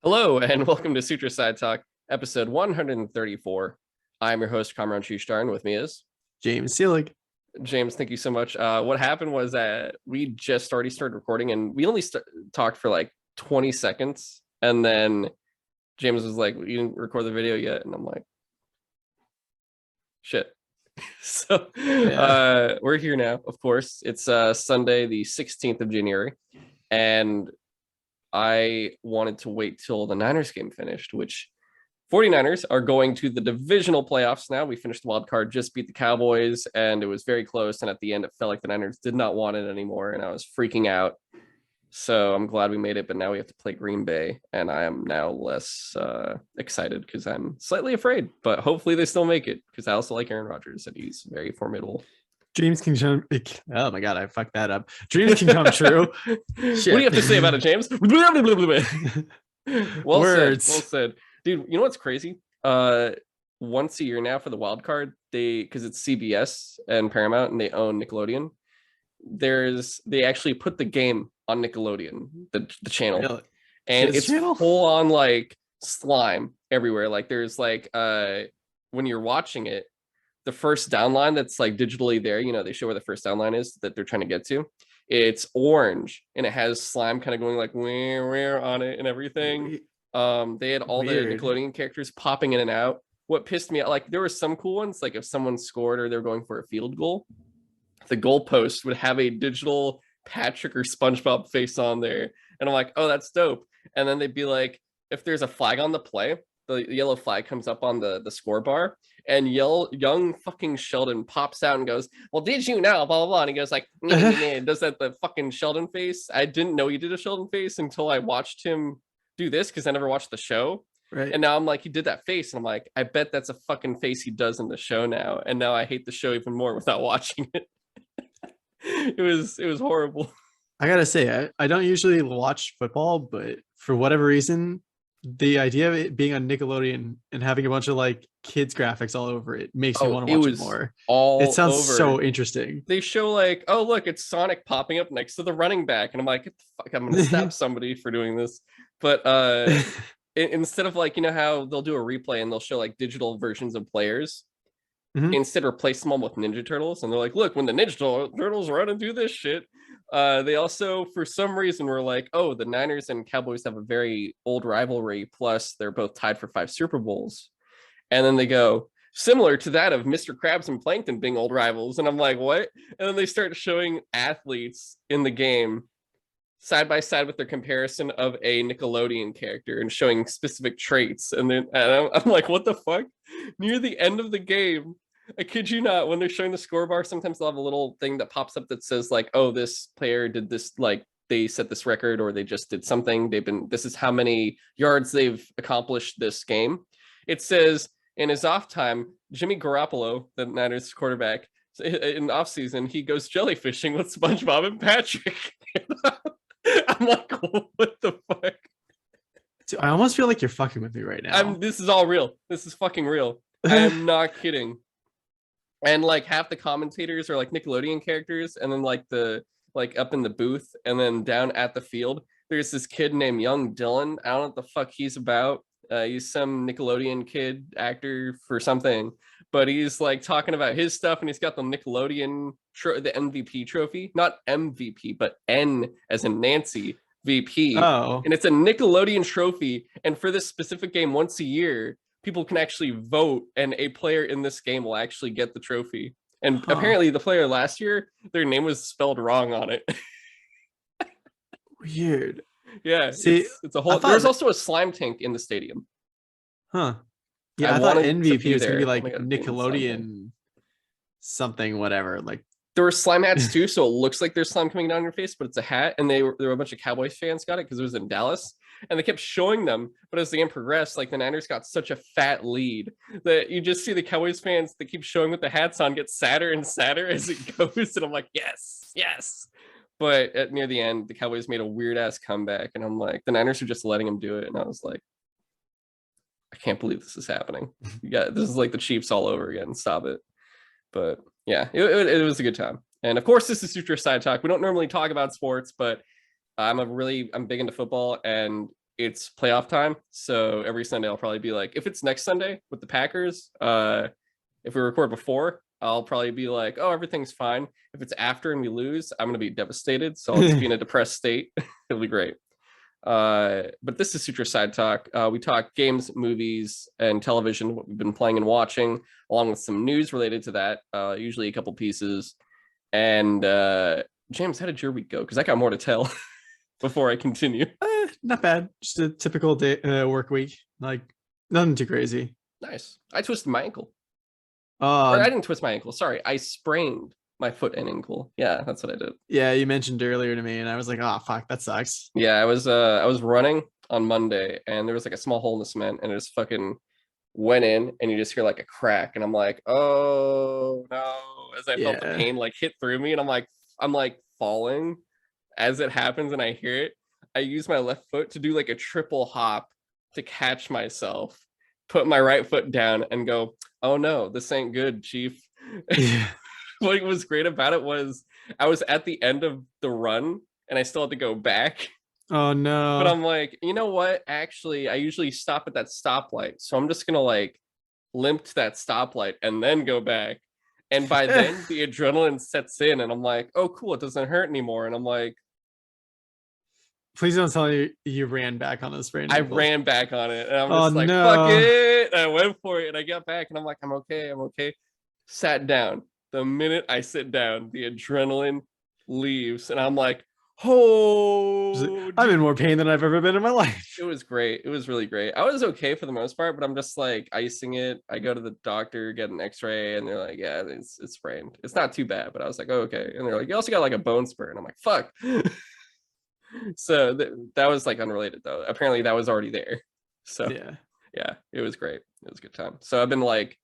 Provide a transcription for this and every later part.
Hello and welcome to Sutro Sidetalk, episode 134. I'm your host, Kamran Shushtar, and with me is James Seelig. James. Thank you so much. What happened was that we just already started recording and we only talked for like 20 seconds. And then James was like, "You didn't record the video yet." And I'm like, shit. So we're here now, of course. It's Sunday, the 16th of January. And I wanted to wait till the Niners game finished, which 49ers are going to the divisional playoffs now. We finished the wild card, just beat the Cowboys, and it was very close. And at the end, it felt like the Niners did not want it anymore, and I was freaking out. So I'm glad we made it, but now we have to play Green Bay, and I am now less excited because I'm slightly afraid. But hopefully they still make it because I also like Aaron Rodgers, and he's very formidable. Dreams can come. Oh my god, I fucked that up. Dreams can come true. What do you have to say about it, James? Well Words. Well said. Dude, you know what's crazy? Once a year now for the wild card, because it's CBS and Paramount and they own Nickelodeon, they actually put the game on Nickelodeon, the channel. Really? And it's full on like slime everywhere. Like there's like when you're watching it, the first down line that's like digitally there, they show where the first down line is that they're trying to get to. It's orange and it has slime kind of going like where on it and everything. They had all the Nickelodeon characters popping in and out. What pissed me out, like there were some cool ones, like if someone scored or they're going for a field goal, the goalpost would have a digital Patrick or SpongeBob face on there. And I'm like, oh, that's dope. And then they'd be like, if there's a flag on the play, the yellow flag comes up on the score bar, and young fucking Sheldon pops out and goes, well, did you know, blah, blah, blah. And he goes like, does that the fucking Sheldon face. I didn't know he did a Sheldon face until I watched him do this because I never watched the show. Right. And now I'm like, he did that face. And I'm like, I bet that's a fucking face he does in the show now. And now I hate the show even more without watching it. It was horrible. I gotta say, I don't usually watch football, but for whatever reason, the idea of it being on Nickelodeon and having a bunch of like kids graphics all over it makes me want to watch it more. It sounds so interesting. They show like, oh look, it's Sonic popping up next to the running back, and I'm like, get the fuck, I'm gonna stab somebody for doing this. But instead of like, how they'll do a replay and they'll show like digital versions of players, instead replace them all with Ninja Turtles, and they're like, look, when the Ninja Turtles run and do this shit. They also, for some reason, were like, oh, the Niners and Cowboys have a very old rivalry, plus they're both tied for 5 Super Bowls. And then they go, similar to that of Mr. Krabs and Plankton being old rivals. And I'm like, what? And then they start showing athletes in the game side by side with their comparison of a Nickelodeon character and showing specific traits. And then I'm like, what the fuck? Near the end of the game, I kid you not, when they're showing the score bar, sometimes they'll have a little thing that pops up that says like, oh, this player did this, like they set this record or they just did something. This is how many yards they've accomplished this game. It says in his off time, Jimmy Garoppolo, the Niners quarterback, in off season, he goes jellyfishing with SpongeBob and Patrick. I'm like, what the fuck? Dude, I almost feel like you're fucking with me right now. This is all real. This is fucking real. I am not kidding. And like half the commentators are like Nickelodeon characters, and then like up in the booth and then down at the field, there's this kid named Young Dylan. I don't know what the fuck he's about. He's some Nickelodeon kid actor for something, but he's like talking about his stuff, and he's got the Nickelodeon the MVP trophy, not MVP, but N as in Nancy VP. Oh, and it's a Nickelodeon trophy, and for this specific game, once a year, people can actually vote, and a player in this game will actually get the trophy. And apparently the player last year, their name was spelled wrong on it. Weird. Yeah. See, it's a whole, there's also a slime tank in the stadium. Huh. Yeah, I thought MVP was gonna be like Nickelodeon something, whatever. Like there were slime hats too, so it looks like there's slime coming down your face, but it's a hat. And there were a bunch of Cowboys fans got it because it was in Dallas. And they kept showing them, but as the game progressed, like the Niners got such a fat lead that you just see the Cowboys fans that keep showing with the hats on get sadder and sadder as it goes. And I'm like, yes. But near the end, the Cowboys made a weird ass comeback, and I'm like, the Niners are just letting them do it. And I was like, I can't believe this is happening. Yeah, this is like the Chiefs all over again. Stop it. But yeah, it was a good time. And of course, this is Sutro Sidetalk. We don't normally talk about sports, but I'm big into football, and it's playoff time. So every Sunday I'll probably be like, if it's next Sunday with the Packers, if we record before, I'll probably be like, oh, everything's fine. If it's after and we lose, I'm gonna be devastated. So I'll just be in a depressed state. It'll be great. But this is Sutro Side Talk. We talk games, movies, and television, what we've been playing and watching, along with some news related to that, usually a couple pieces. And James, how did your week go? Because I got more to tell before I continue. Not bad. Just a typical day work week. Like nothing too crazy. Nice. I twisted my ankle. Or I I didn't twist my ankle. Sorry, I sprained my foot and ankle. Yeah, that's what I did. Yeah, you mentioned earlier to me, and I was like, "Oh fuck, that sucks." Yeah, I was running on Monday, and there was like a small hole in the cement, and it just fucking went in, and you just hear like a crack, and I'm like, oh no, as I felt the pain like hit through me, and I'm like falling as it happens, and I hear it. I use my left foot to do like a triple hop to catch myself, put my right foot down, and go, oh no, this ain't good, chief. Yeah. What was great about it was I was at the end of the run and I still had to go back. Oh no. But I'm like, you know what? Actually, I usually stop at that stoplight. So I'm just gonna like limp to that stoplight and then go back. And by then the adrenaline sets in and I'm like, oh cool, it doesn't hurt anymore. And I'm like, please don't tell me you ran back on this sprain. I ran back on it and I'm oh, just like, no. fuck it. And I went for it and I got back and I'm like, I'm okay. Sat down. The minute I sit down, the adrenaline leaves, and I'm like, oh, I'm in more pain than I've ever been in my life. It was great. It was really great. I was okay for the most part, but I'm just like icing it. I go to the doctor, get an x-ray, and they're like, yeah, it's sprained. It's not too bad, but I was like, oh, okay. And they're like, you also got like a bone spur. And I'm like, fuck. So that was like unrelated though. Apparently that was already there. So yeah, it was great. It was a good time. So I've been like,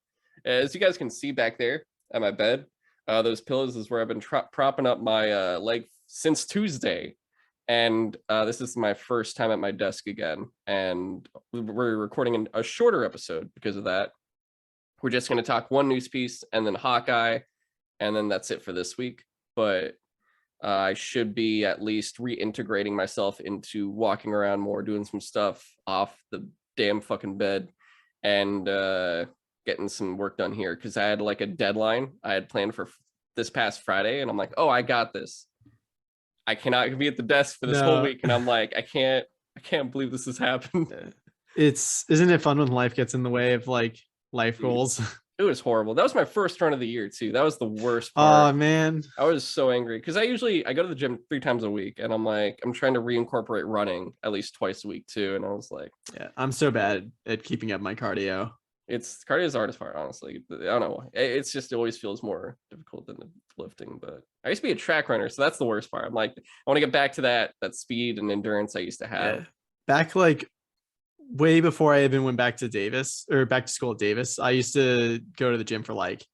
as you guys can see back there at my bed, those pillows is where I've been propping up my leg since Tuesday. And this is my first time at my desk again. And we're recording a shorter episode because of that. We're just going to talk one news piece and then Hawkeye. And then that's it for this week. But I should be at least reintegrating myself into walking around more, doing some stuff off the damn fucking bed. And getting some work done here because I had like a deadline I had planned for this past Friday, and I'm like, oh, I got this. I cannot be at the desk for this whole week, and I'm like, I can't believe this has happened. Isn't it fun when life gets in the way of like life goals? It was horrible. That was my first run of the year too. That was the worst part. Oh man, I was so angry because I go to the gym 3 times a week, and I'm like, I'm trying to reincorporate running at least twice a week too, and I was like, yeah, I'm so bad at keeping up my cardio. It's cardio is the hardest part, honestly. I don't know why. It's just, it always feels more difficult than the lifting. But I used to be a track runner, so that's the worst part. I'm like, I want to get back to that speed and endurance I used to have. Yeah. Back like way before I even went back to school at Davis, I used to go to the gym for like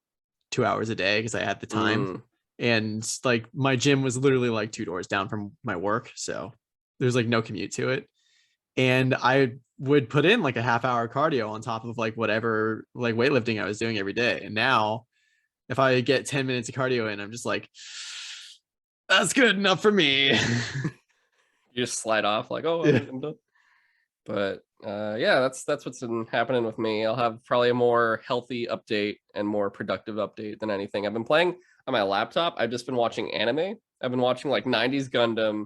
2 hours a day because I had the time. And like my gym was literally like 2 doors down from my work, so there's like no commute to it. And I would put in like a half-hour cardio on top of like whatever like weightlifting I was doing every day. And now if I get 10 minutes of cardio in, I'm just like, that's good enough for me. You just slide off like, oh, I'm done. But yeah, that's what's been happening with me. I'll have probably a more healthy update and more productive update than anything. I've been playing on my laptop. I've just been watching anime. I've been watching like 90s Gundam,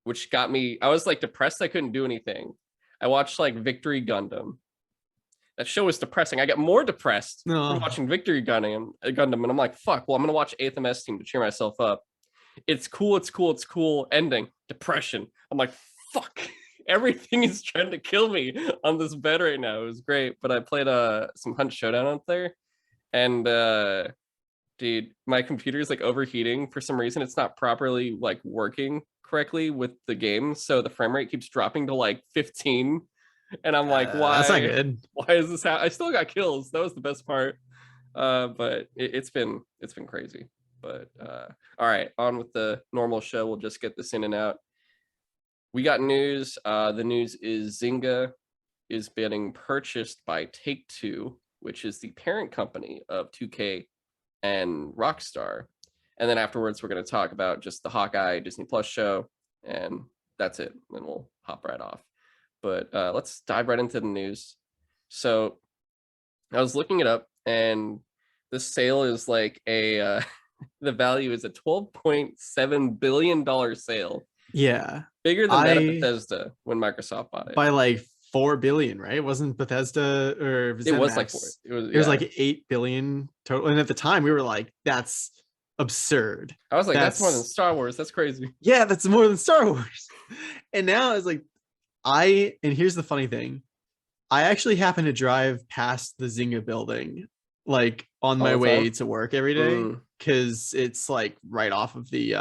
which got me, I was like depressed. I couldn't do anything. I watched like Victory Gundam. That show was depressing. I got more depressed watching Victory Gundam, and I'm like, fuck, well, I'm going to watch 8th MS Team to cheer myself up. It's cool. Ending. Depression. I'm like, fuck. Everything is trying to kill me on this bed right now. It was great. But I played some Hunt Showdown out there. And dude, my computer is like overheating for some reason. It's not properly like working correctly with the game, so the frame rate keeps dropping to like 15, and I'm like, why? That's not good. Why is this I still got kills. That was the best part. But it's been crazy. But all right, on with the normal show. We'll just get this in and out. We got news. The news is Zynga is being purchased by Take-Two, which is the parent company of 2K and Rockstar. And then afterwards, we're going to talk about just the Hawkeye Disney Plus show, and that's it. Then we'll hop right off. but let's dive right into the news. So I was looking it up, and the sale is like a the value is a $12.7 billion sale. Yeah. Bigger than that of Bethesda when Microsoft bought it. By like 4 billion, right? Wasn't Bethesda or it was like 4. It was like 8 billion total. And at the time we were like, that's absurd. I was like, that's more than Star Wars. That's crazy. Yeah, that's more than Star Wars. And now it's like, and here's the funny thing. I actually happen to drive past the Zynga building like on my way to work every day, because it's like right off of the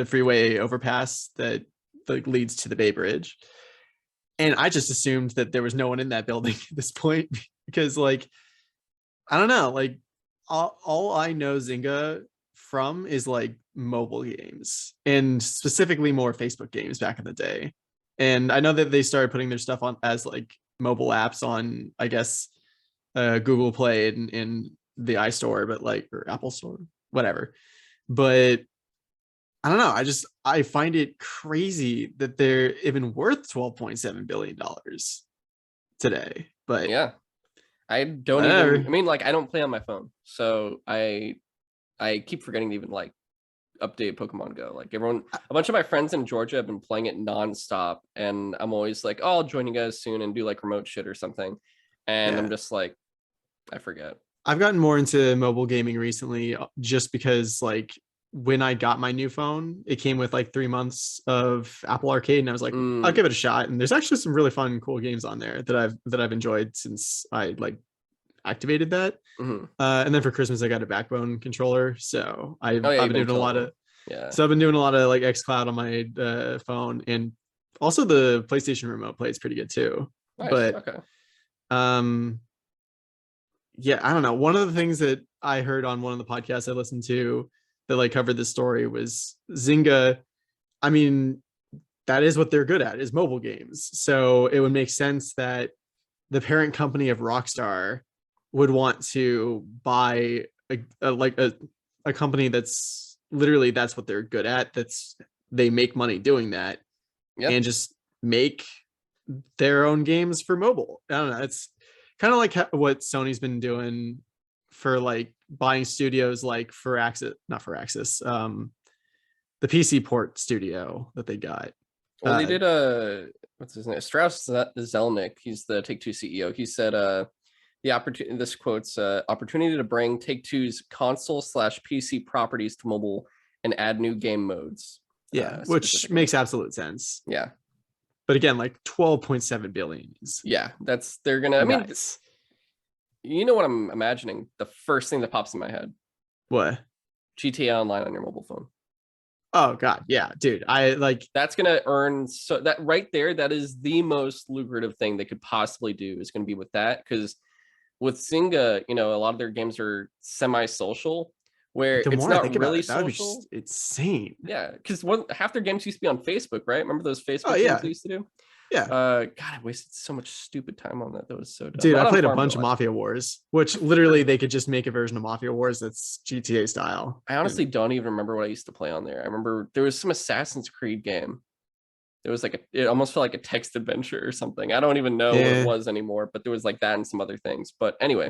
freeway overpass that like leads to the Bay Bridge. And I just assumed that there was no one in that building at this point, because like, I don't know, like all I know Zynga from is like mobile games, and specifically more Facebook games back in the day. And I know that they started putting their stuff on as like mobile apps on, I guess, Google Play and the iStore, but like, or Apple Store, whatever. But I don't know. I find it crazy that they're even worth $12.7 billion today. But yeah, I don't even. I mean, like, I don't play on my phone, so I keep forgetting to even like update Pokemon Go. Like a bunch of my friends in Georgia have been playing it nonstop, and I'm always like, oh, I'll join you guys soon and do like remote shit or something. And I'm just like, I forget. I've gotten more into mobile gaming recently, just because like when I got my new phone, it came with like 3 months of Apple Arcade, and I was like, I'll give it a shot. And there's actually some really fun, cool games on there that I've enjoyed since I like activated that. And then for Christmas I got a Backbone controller, so I've been doing a lot of so I've been doing a lot of like xCloud on my phone, and also the PlayStation Remote plays pretty good too. Nice. But okay. Yeah, I don't know. One of the things that I heard on one of the podcasts I listened to that like covered this story was Zynga. I mean, that is what they're good at, is mobile games. So it would make sense that the parent company of Rockstar would want to buy a company that's literally, that's what they're good at. They make money doing that, and just make their own games for mobile. I don't know. It's kind of like what Sony's been doing for like buying studios, like the PC port studio that they got. Well, they did what's his name? Strauss Zelnick. He's the Take-Two CEO. He said the opportunity, this quotes, opportunity to bring Take-Two's console/PC properties to mobile and add new game modes. Yeah, which makes absolute sense. Yeah. But again, like 12.7 billion. They're gonna, I mean, you know what I'm imagining? The first thing that pops in my head. What? GTA Online on your mobile phone. Oh God, yeah, dude. I like, that's gonna earn, so that right there, that is the most lucrative thing they could possibly do, is gonna be with that. Because with Zynga, you know, a lot of their games are semi-social, where it's not really social. It's insane. Yeah, because half their games used to be on Facebook, right? Remember those Facebook games they used to do? Yeah. God, I wasted so much stupid time on that. That was so dumb. Dude, I played a bunch of Mafia Wars, which literally they could just make a version of Mafia Wars that's GTA style. I honestly don't even remember what I used to play on there. I remember there was some Assassin's Creed game. There was like it almost felt like a text adventure or something. I don't even know what it was anymore, but there was like that and some other things. But anyway,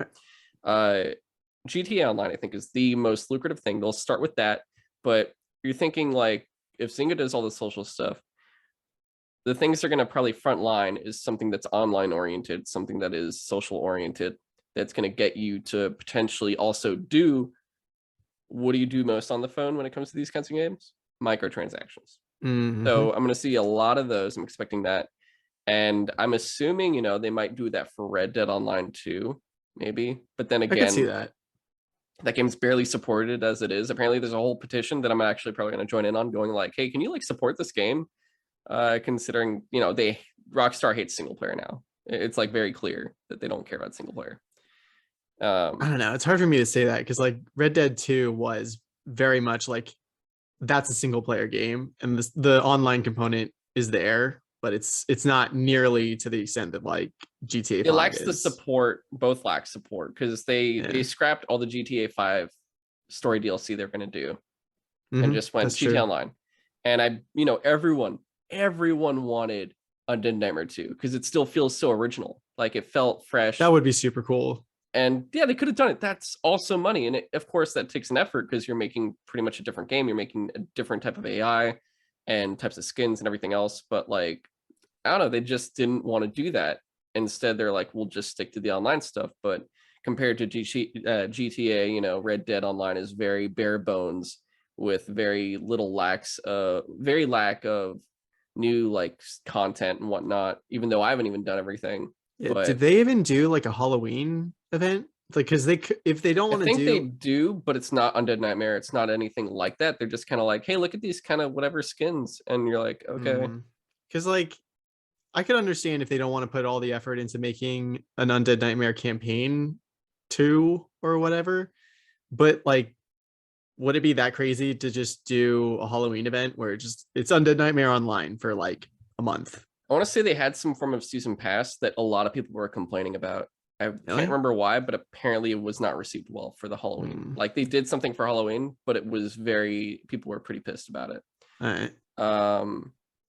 GTA Online, I think, is the most lucrative thing. They'll start with that, but you're thinking like, if Zynga does all the social stuff, the things they're going to probably front line is something that's online oriented, something that is social oriented, that's going to get you to potentially also do, what do you do most on the phone when it comes to these kinds of games? Microtransactions. So I'm going to see a lot of those. I'm expecting that. And I'm assuming, you know, they might do that for Red Dead Online too, maybe. But then again, I can see that game's barely supported as it is. Apparently there's a whole petition that I'm actually probably going to join in on, going like, hey, can you like support this game? Considering, you know, Rockstar hates single player now. It's like very clear that they don't care about single player. I don't know. It's hard for me to say that, because like Red Dead 2 was very much like, that's a single player game, and the online component is there, but it's not nearly to the extent that like GTA 5 it lacks the support. Both lack support, because they scrapped all the GTA 5 story DLC they're going to do, and just went GTA Online. And everyone wanted Undead Nightmare 2 because it still feels so original. Like it felt fresh. That would be super cool. And yeah, they could have done it. That's also money. And of course, that takes an effort because you're making pretty much a different game. You're making a different type of AI and types of skins and everything else. But like, I don't know, they just didn't want to do that. Instead, they're like, we'll just stick to the online stuff. But compared to GTA, you know, Red Dead Online is very bare bones with very little lack of new like content and whatnot, even though I haven't even done everything. Yeah, But did they even do like a Halloween event? Like, because if they don't want to do, they do, but it's not Undead Nightmare. It's not anything like that. They're just kind of like, hey, look at these kind of whatever skins, and you're like, okay. Because like, I could understand if they don't want to put all the effort into making an Undead Nightmare campaign 2 or whatever, but like, would it be that crazy to just do a Halloween event where it's Undead Nightmare Online for like a month? I want to say they had some form of season pass that a lot of people were complaining about. I can't remember why, but apparently it was not received well for the Halloween. Like they did something for Halloween, but it was people were pretty pissed about it. All right.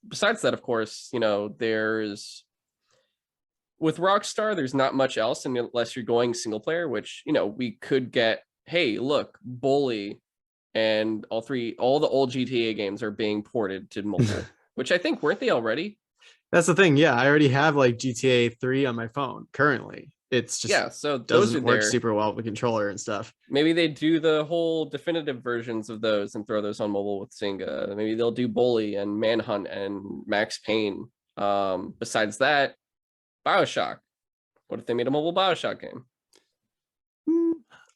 Besides that, of course, you know, with Rockstar, there's not much else unless you're going single player, which, you know, we could get, hey, look, Bully and all the old GTA games are being ported to mobile, which I think weren't they already? That's the thing. Yeah, I already have like GTA 3 on my phone currently. It's just so those doesn't work super well with the controller and stuff. Maybe they do the whole definitive versions of those and throw those on mobile with Zynga. Maybe they'll do Bully and Manhunt and Max Payne. Besides that, BioShock. What if they made a mobile BioShock game?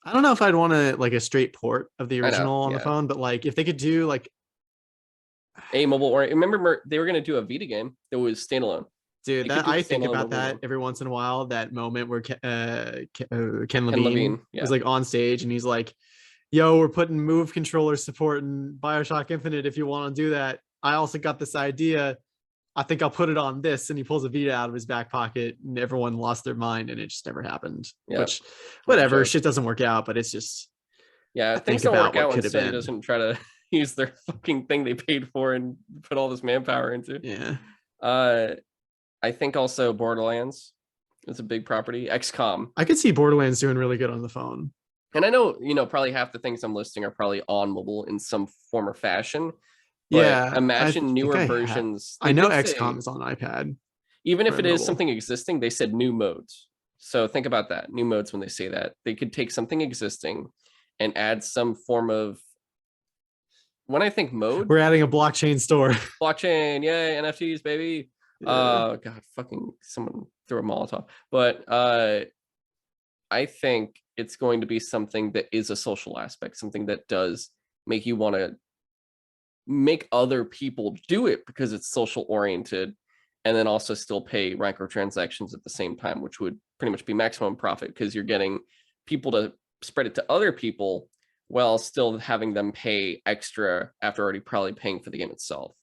I don't know if I'd want to like a straight port of the original on the phone, but like if they could do like a mobile, or remember they were going to do a Vita game that was standalone. Dude, I think about that every once in a while. That moment where Ken Levine was like on stage and he's like, "Yo, we're putting Move controller support in BioShock Infinite. If you want to do that, I also got this idea. I think I'll put it on this." And he pulls a Vita out of his back pocket, and everyone lost their mind, and it just never happened. Yeah. Which, whatever, shit doesn't work out, but it's just things don't work out when Sony doesn't try to use their fucking thing they paid for and put all this manpower into. Yeah. I think also Borderlands is a big property. XCOM. I could see Borderlands doing really good on the phone. And I know, you know, probably half the things I'm listing are probably on mobile in some form or fashion. But yeah. Imagine newer versions. I know XCOM is on iPad. Even if it is something existing, they said new modes. So think about that. New modes, when they say that, they could take something existing and add some form of, when I think mode, we're adding a blockchain store. Blockchain, yay, NFTs, baby. God, fucking someone threw a Molotov. But I think it's going to be something that is a social aspect, something that does make you want to make other people do it because it's social oriented, and then also still pay microtransactions at the same time, which would pretty much be maximum profit because you're getting people to spread it to other people while still having them pay extra after already probably paying for the game itself.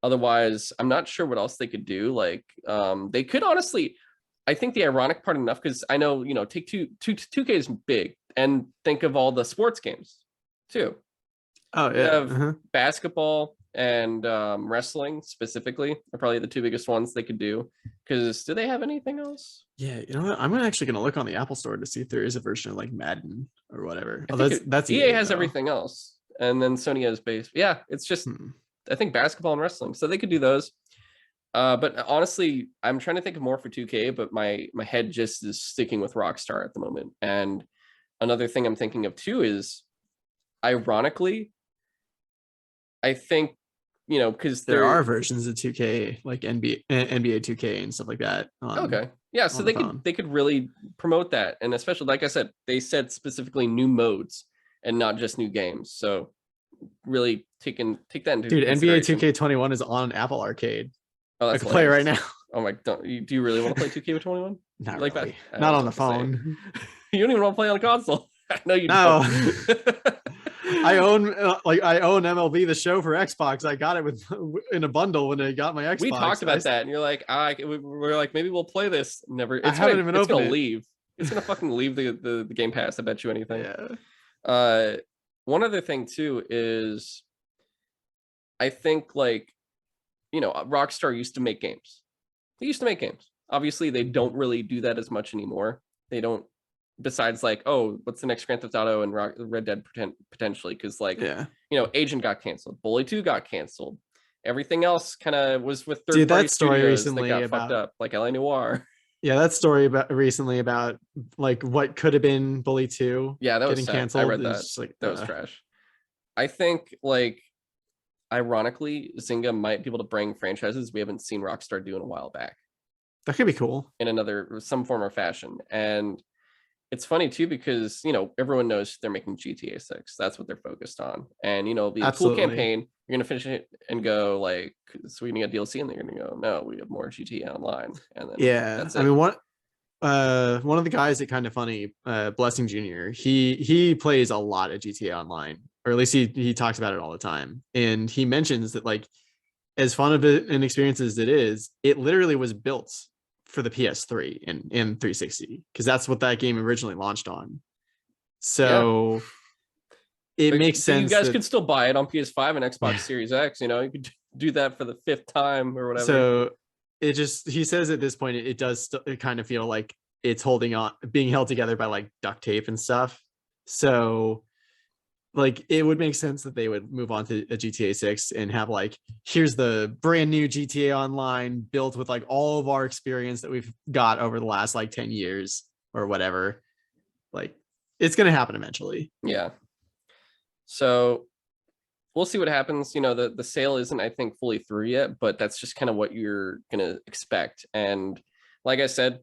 Otherwise, I'm not sure what else they could do. Like, they could honestly, I think the ironic part enough, because I know, you know, Take 2K is big, and think of all the sports games too. Oh yeah. Basketball and wrestling specifically are probably the two biggest ones they could do. Because do they have anything else? Yeah, you know what? I'm actually gonna look on the Apple Store to see if there is a version of like Madden or whatever. That's EA has everything else, and then Sony has base. Yeah, it's just I think basketball and wrestling, so they could do those. But honestly, I'm trying to think of more for 2K, but my head just is sticking with Rockstar at the moment. And another thing I'm thinking of too is, ironically, I think, you know, because there are versions of 2K like NBA 2K and stuff like that. Yeah, so they could really promote that, and especially, like I said, they said specifically new modes and not just new games. So really take that into dude. NBA 2K21 is on Apple Arcade. Oh, I can play it right now. Oh my! Do you really want to play 2K21? Not like really. That? Not on the phone. You don't even want to play on a console. No, you don't. I own MLB The Show for Xbox. I got it in a bundle when I got my Xbox. We talked about that, and you're like, we're like, maybe we'll play this. Never. It's gonna leave. It's gonna fucking leave the Game Pass. I bet you anything. Yeah. One other thing too is, I think, like, you know, Rockstar used to make games. They used to make games. Obviously, they don't really do that as much anymore. They don't, besides like, oh, what's the next Grand Theft Auto and Red Dead potentially? Because like, Yeah. Agent got canceled, Bully 2 got canceled. Everything else kind of was with third-party studios that got fucked up, like LA Noire. Yeah, that story recently about like what could have been Bully 2. Yeah, that was getting sad. canceled. I read that. Like, that was trash. I think like, ironically, Zynga might be able to bring franchises we haven't seen Rockstar do in a while back. That could be cool in some form or fashion. And it's funny too, because everyone knows they're making GTA 6. That's what they're focused on. And it'll be a cool campaign. You're gonna finish it and go like, so we need a DLC, and they're gonna go, no, we have more GTA Online. And then that's it. I mean, one of the guys at Kind of Funny, Blessing Jr., he plays a lot of GTA Online, or at least he talks about it all the time. And he mentions that like, as fun of an experience as it is, it literally was built for the PS3 and 360, because that's what that game originally launched on. So it makes sense. You guys could still buy it on PS5 and Xbox Series X. You could do that for the 5th time or whatever. So he says at this point it does kind of feel like it's being held together by like duct tape and stuff. So like, it would make sense that they would move on to a GTA 6 and have like, here's the brand new GTA Online built with like all of our experience that we've got over the last like 10 years or whatever. Like, it's going to happen eventually. Yeah. So we'll see what happens. The sale isn't, I think, fully through yet, but that's just kind of what you're going to expect. And like I said,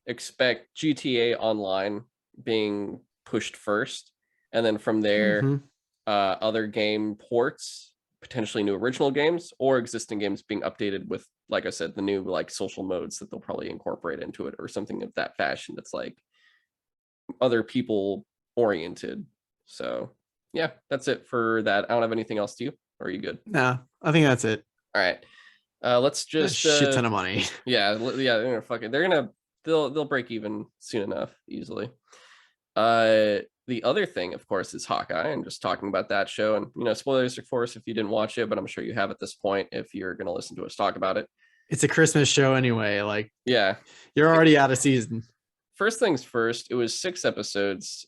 expect GTA Online being pushed first. And then from there, other game ports, potentially new original games, or existing games being updated with, like I said, the new like social modes that they'll probably incorporate into it, or something of that fashion that's like other people oriented. So yeah, that's it for that. I don't have anything else to you. Or are you good? No, I think that's it. All right. Let's just a shit ton of money. Yeah, they'll break even soon enough, easily. The other thing, of course, is Hawkeye, and just talking about that show. And spoilers, of course, if you didn't watch it, but I'm sure you have at this point if you're going to listen to us talk about it. It's a Christmas show anyway. Like, yeah, you're already out of season. First things first, it was 6 episodes,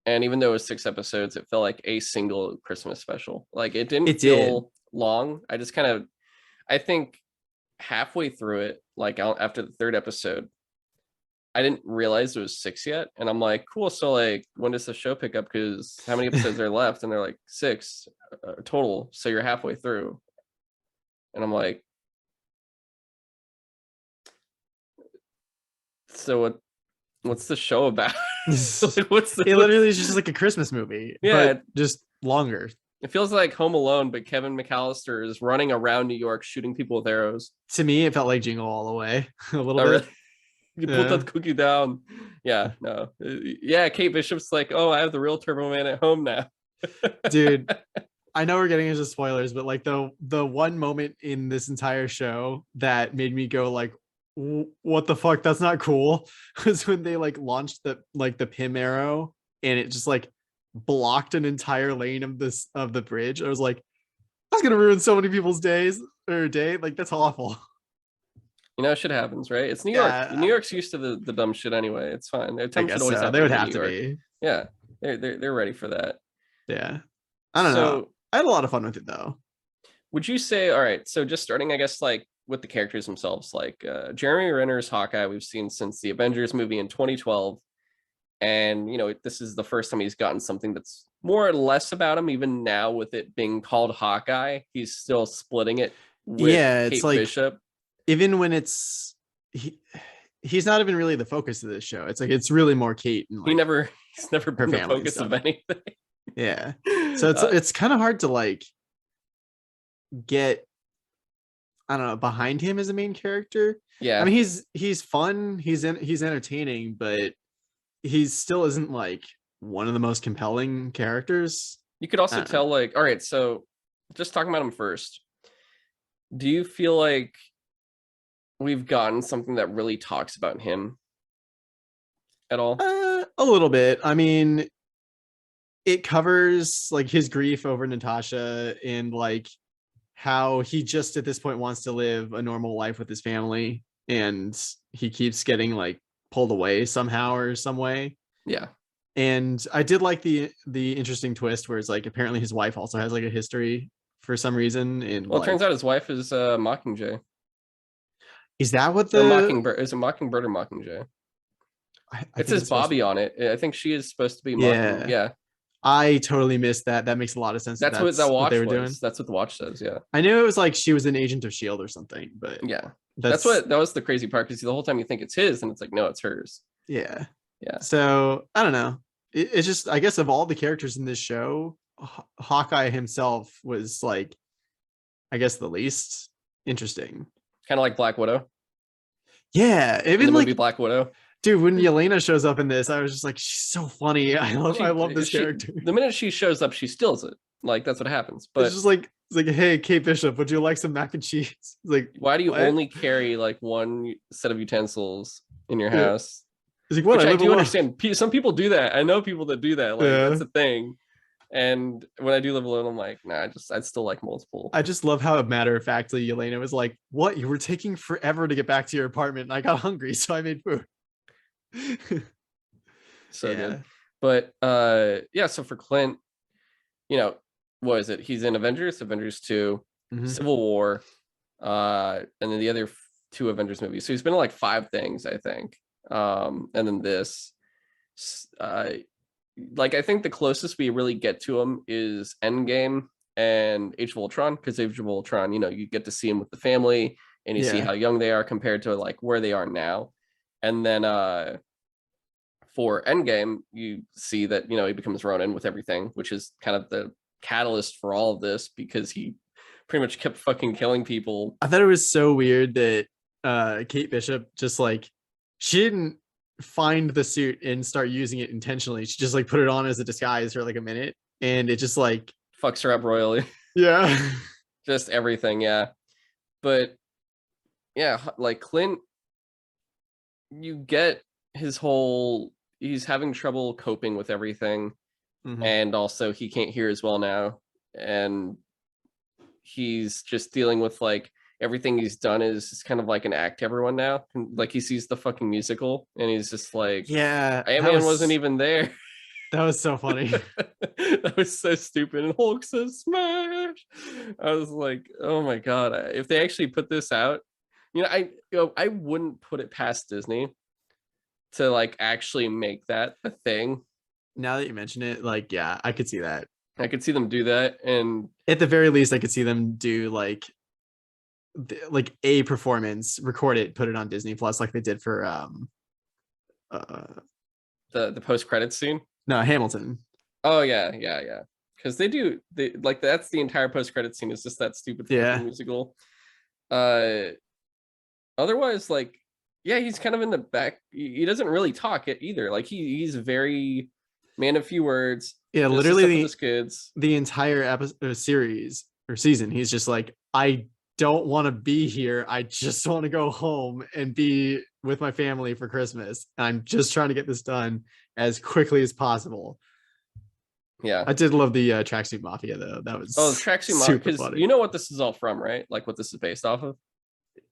and even though it was 6 episodes, it felt like a single Christmas special. Like, it didn't feel long. I think halfway through it, like after the 3rd episode, I didn't realize it was 6 yet. And I'm like, cool. So like, when does the show pick up? Because how many episodes are left? And they're like 6 total. So you're halfway through. And I'm like, so what's the show about? It literally is just like a Christmas movie. Yeah. But just longer. It feels like Home Alone, but Kevin McAllister is running around New York shooting people with arrows. To me, it felt like Jingle All the Way a little bit. Really? You put that cookie down. Yeah, no. Yeah, Kate Bishop's like, oh, I have the real Turbo Man at home now. Dude, I know we're getting into spoilers, but like the one moment in this entire show that made me go like, what the fuck? That's not cool. Was when they like launched the Pym arrow and it just like blocked an entire lane of the bridge. I was like, that's gonna ruin so many people's day. Like, that's awful. Shit happens, right? It's New York. New York's used to the dumb shit anyway. It's fine. I guess so. They would have to be. Yeah, they're ready for that. Yeah, I don't know. I had a lot of fun with it though. Would you say, all right, so just starting, I guess, like with the characters themselves, like Jeremy Renner's Hawkeye, we've seen since the Avengers movie in 2012, and this is the first time he's gotten something that's more or less about him. Even now, with it being called Hawkeye, he's still splitting it with Kate Bishop. Even when he's not even really the focus of this show. It's like, it's really more Kate. And like, he's never been the focus of anything. Yeah. So it's kind of hard to like get, I don't know, behind him as a main character. Yeah. I mean, he's fun. He's entertaining, but he still isn't like one of the most compelling characters. You could also tell like, all right, so just talking about him first. Do you feel like we've gotten something that really talks about him at all? A little bit. I mean, it covers like his grief over Natasha and like how he just at this point wants to live a normal life with his family, and he keeps getting like pulled away somehow or some way. Yeah. And I did like the interesting twist where it's like apparently his wife also has like a history for some reason. And Well, it like, turns out his wife is Mockingjay. is that what Or the Mockingbird. Is it Mockingbird or Mockingjay? I It think says it's supposed to Bobby be, on it. I think she is supposed to be Mocking. yeah. Yeah. I totally missed that. That makes a lot of sense. That's what that What they watch were doing. was. That's what the watch says. Yeah. I knew it was like she was an agent of Shield or something, but Yeah. that was the crazy part, because the whole time you think it's his and it's like, no, it's hers. Yeah. Yeah. So I don't know. It's just, I guess, of all the characters in this show, Hawkeye himself was like, I guess, the least interesting. Kind of like Black Widow. Yeah, even the like movie Black Widow. Dude, when Yelena shows up in this, I was just like, she's so funny. I love this character. The minute she shows up, she steals it. Like, that's what happens. But it's just like, hey, Kate Bishop, would you like some mac and cheese? It's like, why do you what? only carry like one set of utensils in your house? It's like, what? Which I do understand. Some people do that. I know people that do that. Like, that's a thing. And when I do live alone, I'm like, nah, I'd still like multiple. I just love how matter of factly Yelena was like, what? You were taking forever to get back to your apartment, and I got hungry, so I made food. So good. But so for Clint, what is it? He's in Avengers 2, Civil War, and then the other 2 Avengers movies. So he's been in like 5 things, I think. And then this, like, I think the closest we really get to him is Endgame and Age of Ultron, because Age of Ultron, you get to see him with the family and you see how young they are compared to like where they are now. And then for Endgame, you see that, he becomes Ronin with everything, which is kind of the catalyst for all of this, because he pretty much kept fucking killing people. I thought it was so weird that Kate Bishop just like, she didn't find the suit and start using it intentionally. She just like put it on as a disguise for like a minute, and it just like fucks her up royally. Yeah. Just everything, yeah. But yeah, like Clint, you get his whole, he's having trouble coping with everything. And also he can't hear as well now, and he's just dealing with like everything he's done is kind of like an act to everyone now. Like, he sees the fucking musical and he's just like, yeah, Ant-Man wasn't even there. That was so funny. That was so stupid. And Hulk says smash. I was like, oh my god, if they actually put this out, I wouldn't put it past Disney to like actually make that a thing. Now that you mention it, like, yeah, I could see that. I could see them do that, and at the very least, I could see them do like a performance, record it, put it on Disney Plus, like they did for the post-credits scene. No, Hamilton. Oh yeah. Because they like, that's the entire post-credit scene, is just that stupid fucking musical. Otherwise, like, yeah, he's kind of in the back. He doesn't really talk either. Like, he's very man of few words. Yeah, literally the entire episode, series or season, he's just like, I don't want to be here. I just want to go home and be with my family for Christmas. I'm just trying to get this done as quickly as possible. Yeah, I did love the Tracksuit Mafia though. That was Tracksuit Mafia, because you know what this is all from, right? Like, what this is based off of.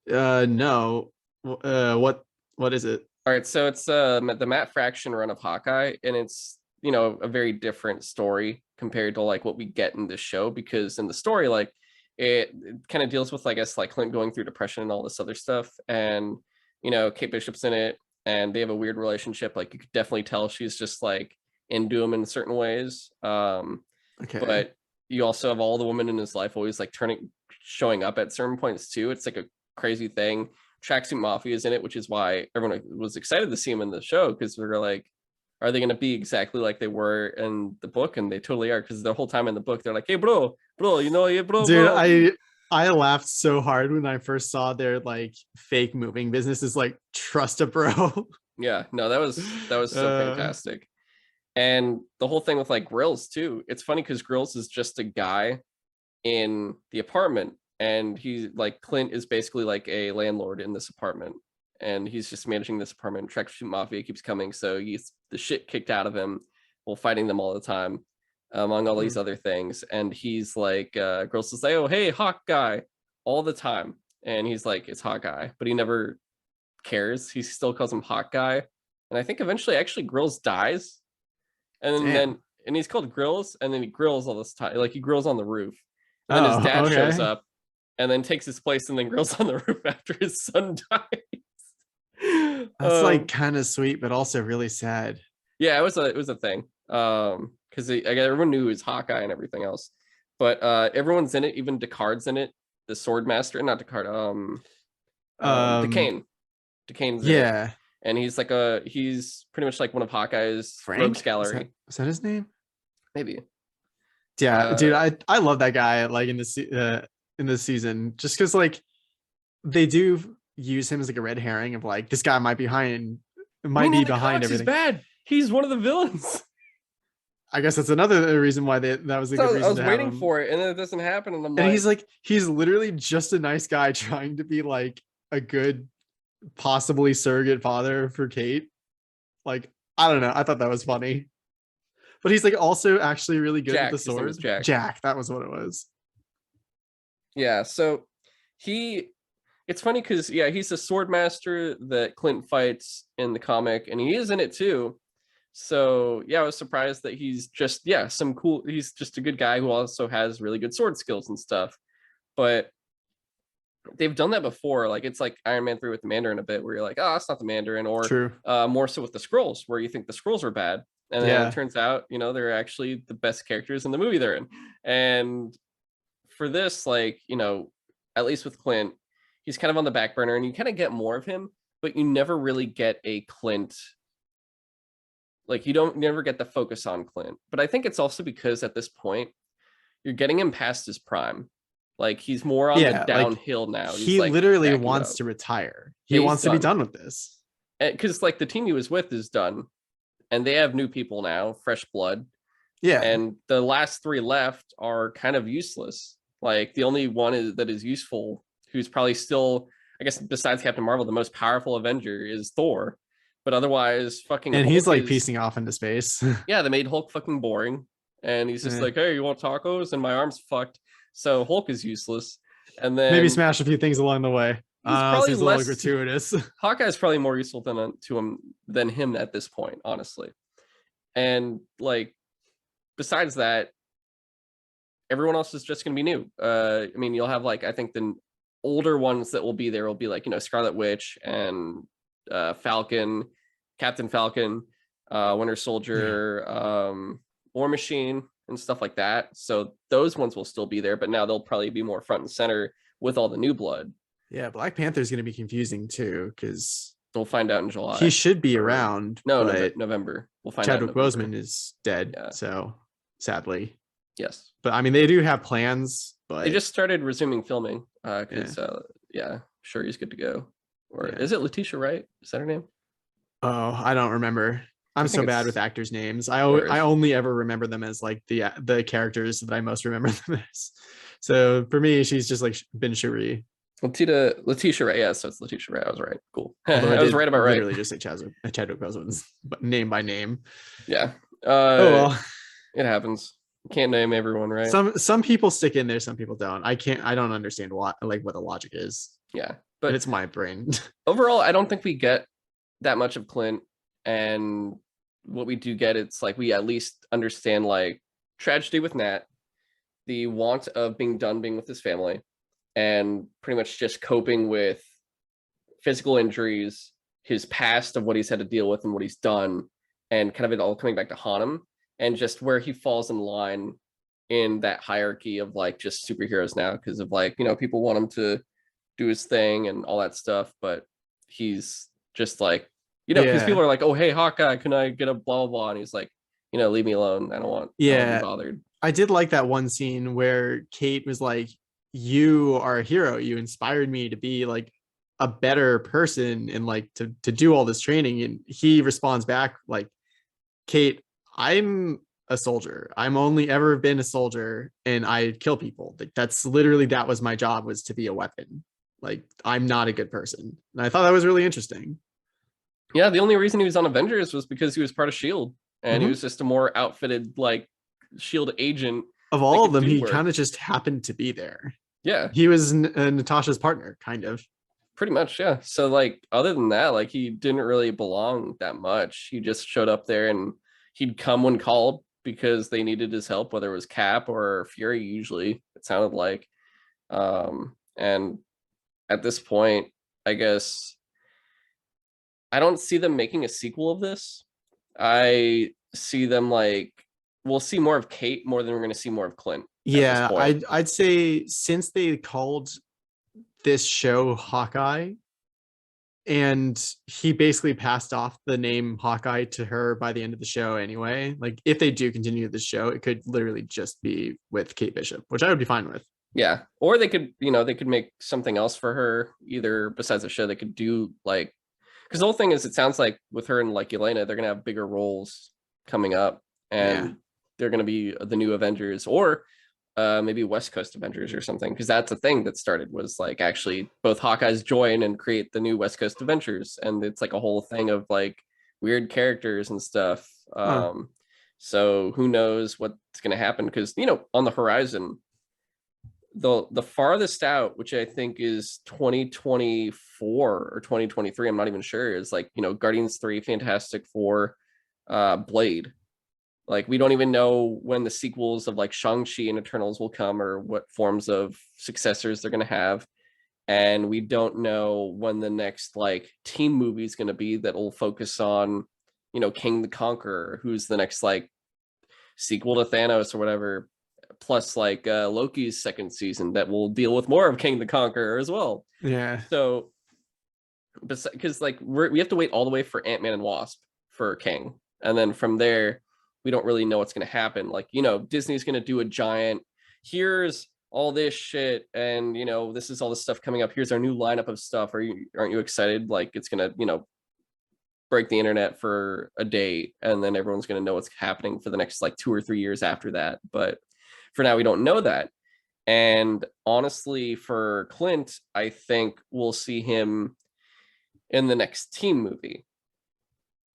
No. What is it? All right, so it's the Matt Fraction run of Hawkeye, and it's, a very different story compared to like what we get in this show, because in the story, like, it kind of deals with, I guess, like Clint going through depression and all this other stuff, and Kate Bishop's in it, and they have a weird relationship. Like, you could definitely tell she's just like into him in certain ways. Okay. But you also have all the women in his life always like showing up at certain points too. It's like a crazy thing. Tracksuit Mafia is in it, which is why everyone was excited to see him in the show, because we were like, are they going to be exactly like they were in the book? And they totally are, because the whole time in the book they're like, hey bro, yeah, bro. Dude, I laughed so hard when I first saw their like fake moving business is like, trust a bro. Yeah, no, that was so fantastic. And the whole thing with like Grills too, it's funny because Grills is just a guy in the apartment, and he's like, Clint is basically like a landlord in this apartment, and he's just managing this apartment. Tracksuit Mafia keeps coming, so he's the shit kicked out of him while fighting them all the time. among all these other things. And he's like, girls will say, "Oh, hey, Hawkeye," all the time. And he's like, "It's Hawkeye," but he never cares. He still calls him Hawkeye. And I think eventually actually Grills dies. And then he's called Grills, and then he grills all this time. Like he grills on the roof. And then his dad shows up and then takes his place and then grills on the roof after his son dies. That's like kind of sweet, but also really sad. Yeah, it was a thing. Because everyone knew he was Hawkeye and everything else. But everyone's in it, even Descartes in it, the sword master, not Descartes, Duquesne. Duquesne's in it. And he's like he's pretty much like one of Hawkeye's rogues gallery. Is that his name? Maybe. Yeah, dude, I love that guy. Like in this season, just because like they do use him as like a red herring of like this guy might be behind everything. He's bad. He's one of the villains. I guess that's another reason why that was a good reason. I was waiting for it, and then it doesn't happen. And he's literally just a nice guy trying to be like a good, possibly surrogate father for Kate. Like, I don't know. I thought that was funny. But he's like also actually really good with the sword. Jack, that was what it was. Yeah, so it's funny because he's a sword master that Clint fights in the comic, and he is in it too. So I was surprised that he's just he's just a good guy who also has really good sword skills and stuff. But they've done that before. Like it's like Iron Man 3 with the Mandarin a bit, where you're like, oh, it's not the Mandarin, or more so with the Skrulls, where you think the Skrulls are bad. And then it turns out, they're actually the best characters in the movie they're in. And for this, like, at least with Clint, he's kind of on the back burner and you kind of get more of him, but you never really get a Clint. Like you never get the focus on Clint. But I think it's also because at this point, you're getting him past his prime. Like he's more on the downhill now. He literally wants to retire. He wants to be done with this. Because like the team he was with is done. And they have new people now, fresh blood. Yeah. And the last 3 left are kind of useless. Like the only one that is useful, who's probably still, I guess, besides Captain Marvel, the most powerful Avenger is Thor. But otherwise, fucking. And Hulk he's like piecing off into space. Yeah, they made Hulk fucking boring. And he's just like, hey, you want tacos? And my arm's fucked. So Hulk is useless. And then maybe smash a few things along the way. Probably seems a little gratuitous. Hawkeye's probably more useful than him at this point, honestly. And like, besides that, everyone else is just going to be new. I mean, you'll have like, I think the older ones that will be there will be like, Scarlet Witch and Falcon, Captain Falcon, Winter Soldier, War Machine, and stuff like that. So those ones will still be there, but now they'll probably be more front and center with all the new blood. Yeah, Black Panther is going to be confusing too, because we'll find out in July. He should be around. No, November. We'll find out. Chadwick Boseman is dead, so sadly. Yes, but I mean, they do have plans. But they just started resuming filming. Because sure, he's good to go. Or is it Letitia Wright? Is that her name? Oh, I don't remember. I'm so bad with actors' names. I only ever remember them as like the characters that I most remember them as. So for me, she's just like Bin Shuri. Letitia Wright. Yeah, so it's Letitia Wright. I was right. Cool. I was right about right. Literally just say Chadwick Boseman's name by name. Yeah. Well, it happens. You can't name everyone, right? Some people stick in there, some people don't. I don't understand what the logic is. Yeah, but it's my brain. Overall, I don't think we get that much of Clint, and what we do get, it's like we at least understand like tragedy with Nat, the want of being with his family, and pretty much just coping with physical injuries, his past of what he's had to deal with and what he's done, and kind of it all coming back to haunt him, and just where he falls in line in that hierarchy of like just superheroes now, because of like, people want him to do his thing and all that stuff, but he's just like, because people are like, oh, hey, Hawkeye, can I get a blah, blah, blah? And he's like, leave me alone. I don't want to be bothered. I did like that one scene where Kate was like, you are a hero. You inspired me to be like a better person and like to do all this training. And he responds back like, Kate, I'm a soldier. I'm only ever been a soldier and I kill people. Like that was my job, was to be a weapon. Like, I'm not a good person. And I thought that was really interesting. Yeah, the only reason he was on Avengers was because he was part of S.H.I.E.L.D. and he was just a more outfitted, like, Shield agent. Of all of them, he kind of just happened to be there. Yeah, he was Natasha's partner, kind of. Pretty much, yeah. So like, other than that, like, he didn't really belong that much. He just showed up there, and he'd come when called because they needed his help, whether it was Cap or Fury. Usually, it sounded like. And at this point, I guess I don't see them making a sequel of this. I see them like, we'll see more of Kate more than we're going to see more of Clint. Yeah, I'd say since they called this show Hawkeye, and he basically passed off the name Hawkeye to her by the end of the show anyway. Like, if they do continue the show, it could literally just be with Kate Bishop, which I would be fine with. Yeah, or they could, they could make something else for her, either besides the show. They could do like, because the whole thing is, it sounds like with her and like Elena, they're gonna have bigger roles coming up, and they're gonna be the new Avengers, or maybe West Coast Avengers or something, because that's a thing that started, was like, actually both Hawkeyes join and create the new West Coast Avengers, and it's like a whole thing of like weird characters and stuff. So who knows what's going to happen, because on the horizon, the farthest out, which I think is 2024 or 2023, I'm not even sure, is like, Guardians 3, Fantastic Four, Blade. Like, we don't even know when the sequels of like Shang-Chi and Eternals will come, or what forms of successors they're going to have. And we don't know when the next like team movie is going to be that will focus on, King the Conqueror, who's the next like sequel to Thanos or whatever, plus like Loki's second season that will deal with more of King the Conqueror as well. Yeah. So, because like we have to wait all the way for Ant-Man and Wasp for King, and then from there, we don't really know what's going to happen. Like, Disney's going to do a giant, here's all this shit, and this is all the stuff coming up, here's our new lineup of stuff, aren't you excited? Like, it's going to break the internet for a day, and then everyone's going to know what's happening for the next like 2 or 3 years after that. But for now, we don't know that. And honestly, for Clint, I think we'll see him in the next team movie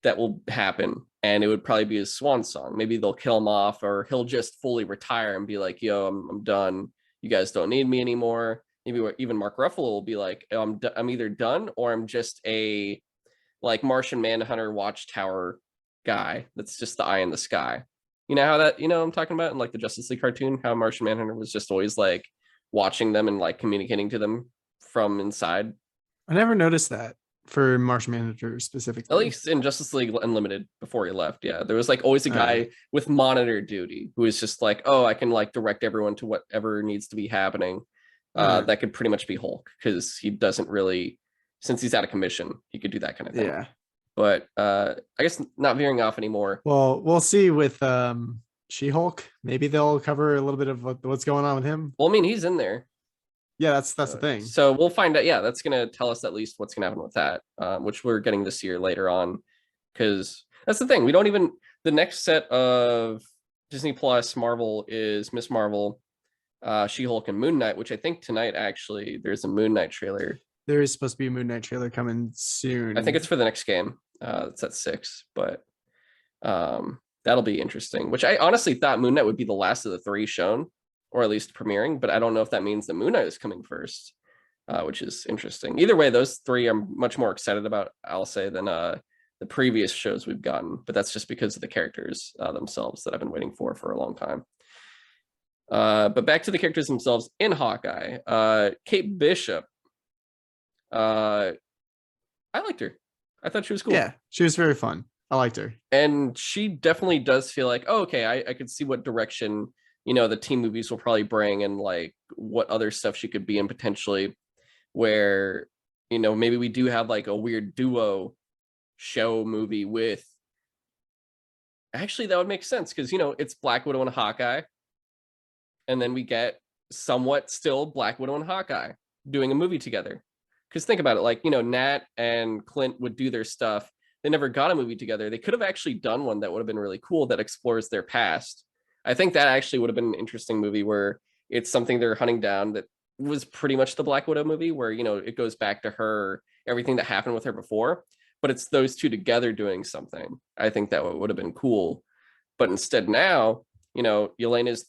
that will happen, and it would probably be his swan song. Maybe they'll kill him off, or he'll just fully retire and be like, yo, I'm done, you guys don't need me anymore. Maybe even Mark Ruffalo will be like, I'm either done, or I'm just a like Martian Manhunter watchtower guy that's just the eye in the sky. You know how that, I'm talking about in like the Justice League cartoon, how Martian Manhunter was just always like watching them and like communicating to them from inside. I never noticed that for Martian Manhunter specifically. At least in Justice League Unlimited before he left. Yeah, there was like always a guy with monitor duty who was just like, oh, I can like direct everyone to whatever needs to be happening. That could pretty much be Hulk, because he doesn't really, since he's out of commission, he could do that kind of thing. Yeah. But I guess not veering off anymore. Well, we'll see with She-Hulk. Maybe they'll cover a little bit of what's going on with him. Well, I mean, he's in there. Yeah, that's the thing. So we'll find out. Yeah, that's going to tell us at least what's going to happen with that, which we're getting this year later on. Because that's the thing. We don't even, the next set of Disney Plus Marvel is Miss Marvel, She-Hulk, and Moon Knight, which I think tonight, actually, there's a Moon Knight trailer. There is supposed to be a Moon Knight trailer coming soon. I think it's for the next game. It's at 6, but that'll be interesting, which I honestly thought Moon Knight would be the last of the 3 shown, or at least premiering, but I don't know if that means that Moon Knight is coming first, which is interesting. Either way, those 3 I'm much more excited about, I'll say, than the previous shows we've gotten, but that's just because of the characters themselves that I've been waiting for a long time. But back to the characters themselves in Hawkeye. Kate Bishop, I liked her. I thought she was cool. Yeah, she was very fun. I liked her. And she definitely does feel like, oh, okay, I could see what direction, the team movies will probably bring, and like what other stuff she could be in potentially, where, maybe we do have like a weird duo show movie with, actually that would make sense, because, it's Black Widow and Hawkeye. And then we get somewhat still Black Widow and Hawkeye doing a movie together. Because think about it, like, Nat and Clint would do their stuff. They never got a movie together. They could have actually done one that would have been really cool, that explores their past. I think that actually would have been an interesting movie, where it's something they're hunting down that was pretty much the Black Widow movie, where, it goes back to her, everything that happened with her before, but it's those two together doing something. I think that would have been cool. But instead now, Yelena's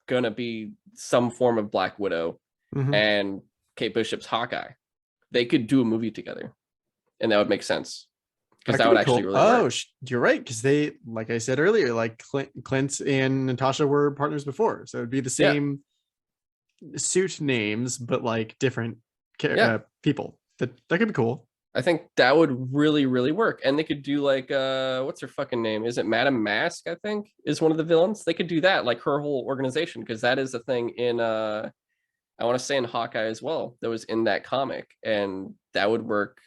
gonna be some form of Black Widow, and Kate Bishop's Hawkeye. They could do a movie together, and that would make sense, because that would actually really work. You're right, because they, like I said earlier, like Clint and Natasha were partners before, so it'd be the same suit names, but like different people. That could be cool. I think that would really, really work. And they could do like what's her fucking name? Is it Madame Mask, I think, is one of the villains? They could do that, like her whole organization, because that is a thing in I want to say in Hawkeye as well, that was in that comic. And that would work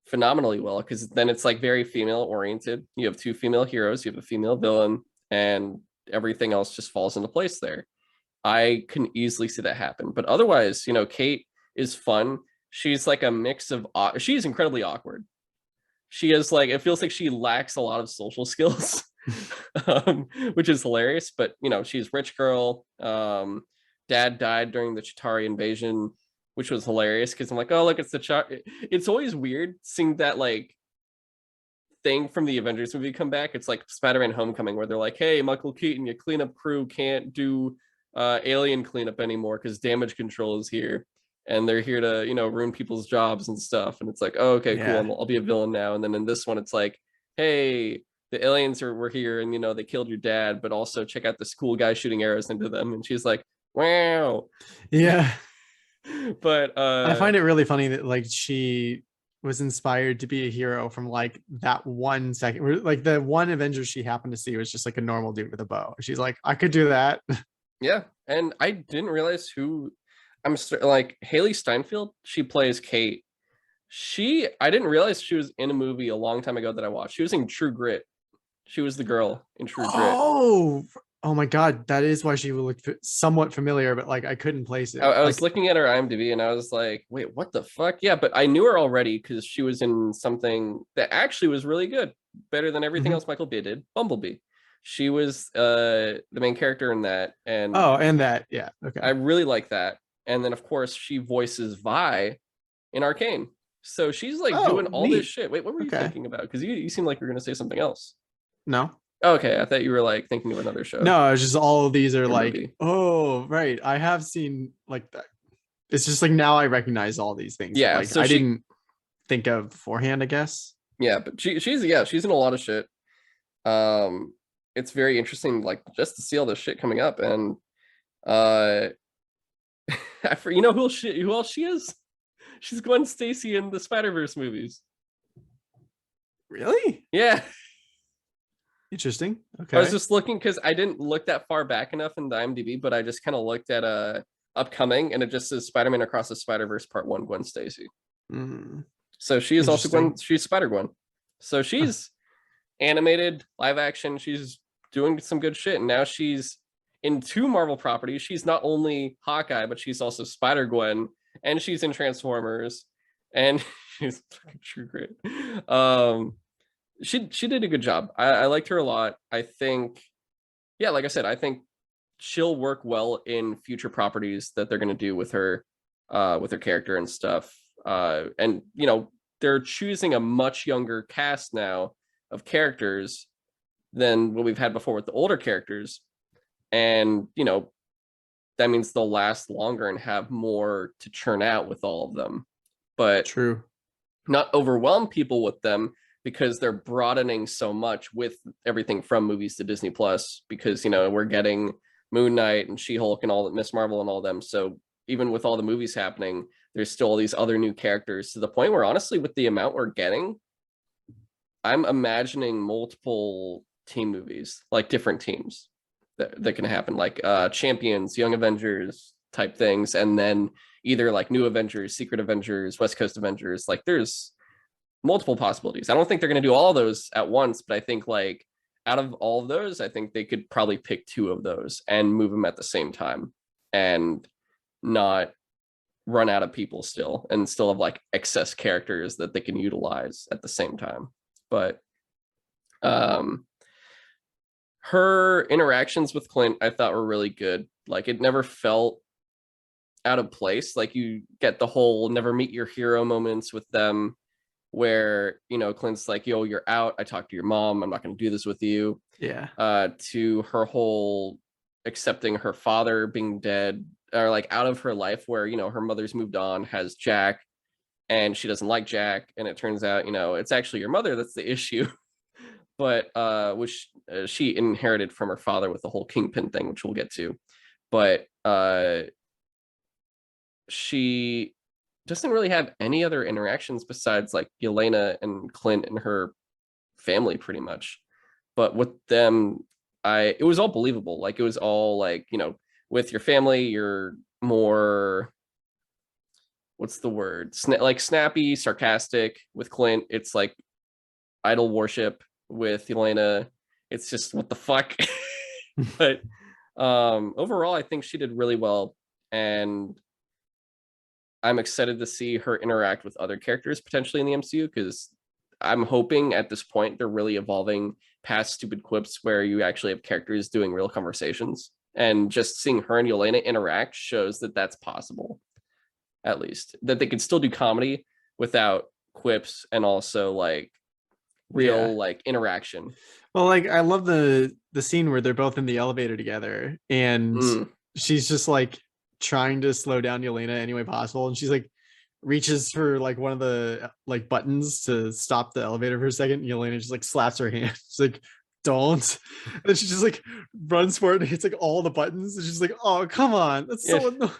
phenomenally well, because then it's like very female oriented. You have 2 female heroes, you have a female villain, and everything else just falls into place there. I can easily see that happen. But otherwise, Kate is fun. She's like a mix of she's incredibly awkward. She is like, it feels like she lacks a lot of social skills, which is hilarious. But she's rich girl. Dad died during the Chitauri invasion, which was hilarious, because I'm like, oh look, it's the it's always weird seeing that like thing from the Avengers movie come back. It's like Spider-Man Homecoming, where they're like, hey, Michael Keaton, your cleanup crew can't do alien cleanup anymore because damage control is here, and they're here to ruin people's jobs and stuff. And it's like, oh, okay, cool, I'll be a villain now. And then in this one, it's like, hey, the aliens were here, and they killed your dad, but also check out this cool guy shooting arrows into them. And she's like, wow. Yeah. But I find it really funny that like she was inspired to be a hero from like that 1 second. Like the one Avenger she happened to see was just like a normal dude with a bow. She's like, I could do that. Yeah. And I didn't realize who like Haley Steinfeld, she plays Kate. I didn't realize she was in a movie a long time ago that I watched. She was in True Grit. She was the girl in True Grit. Oh my God, that is why she would look somewhat familiar, but like I couldn't place it. I was looking at her IMDb and I was like, wait, what the fuck? Yeah, but I knew her already because she was in something that actually was really good, better than everything else Michael Bay did. Bumblebee. She was the main character in that, and yeah, okay. I really like that. And then of course she voices Vi in Arcane, so she's like doing all this shit. Wait, what were you thinking about? Because you seem like you're gonna say something else. No. Okay, I thought you were like thinking of another show. No, it's just all of these are like movie. Oh right, I have seen like that. It's just like now I recognize all these things. Yeah, like so I didn't think of beforehand, I guess. Yeah, but she's in a lot of shit. It's very interesting, like just to see all this shit coming up. And who else she is? She's Gwen Stacy in the Spider-Verse movies. Really? Yeah. Interesting. Okay. I was just looking because I didn't look that far back enough in the IMDb, but I just kind of looked at upcoming, and it just says Spider-Man Across the Spider-Verse Part 1, Gwen Stacy. So she is also Gwen. She's Spider-Gwen. So she's animated, live action. She's doing some good shit, and now she's in 2 Marvel properties. She's not only Hawkeye, but she's also Spider-Gwen, and she's in Transformers, and she's fucking True Grit. She did a good job. I liked her a lot. I think, yeah, like I said, I think she'll work well in future properties that they're going to do with her character and stuff. And they're choosing a much younger cast now of characters than what we've had before with the older characters. And that means they'll last longer and have more to churn out with all of them. But not overwhelm people with them, because they're broadening so much with everything from movies to Disney Plus, because we're getting Moon Knight and She-Hulk and all that, Miss Marvel and all them. So even with all the movies happening, there's still all these other new characters, to the point where honestly, with the amount we're getting, I'm imagining multiple team movies, like different teams that can happen, like Champions, Young Avengers type things, and then either like New Avengers, Secret Avengers, West Coast Avengers. Like there's multiple possibilities. I don't think they're going to do all those at once, but I think like out of all of those, I think they could probably pick 2 of those and move them at the same time, and not run out of people still, and still have like excess characters that they can utilize at the same time. But her interactions with Clint, I thought were really good. Like it never felt out of place. Like you get the whole never meet your hero moments with them, where, you know, Clint's like, yo, you're out. I talked to your mom. I'm not going to do this with you. Yeah. To her whole accepting her father being dead, or like out of her life, where, you know, her mother's moved on, has Jack, and she doesn't like Jack. And it turns out, you know, it's actually your mother that's the issue. But which she inherited from her father with the whole Kingpin thing, which we'll get to. But she doesn't really have any other interactions besides like Yelena and Clint and her family, pretty much. But with them, it was all believable. Like, it was all like, you know, with your family, you're more, what's the word? Like snappy, sarcastic. With Clint, it's like idol worship. With Yelena, it's just what the fuck. But overall, I think she did really well, and I'm excited to see her interact with other characters potentially in the MCU, because I'm hoping at this point they're really evolving past stupid quips where you actually have characters doing real conversations, and just seeing her and Yelena interact shows that that's possible. At least that they can still do comedy without quips, and also like real like interaction. Well, like I love the scene where they're both in the elevator together, and she's just like trying to slow down Yelena any way possible, and she's like reaches for like one of the like buttons to stop the elevator for a second, and Yelena just like slaps her hand. She's like, don't. And she just like runs for it and hits like all the buttons, and she's like, oh come on, that's so annoying.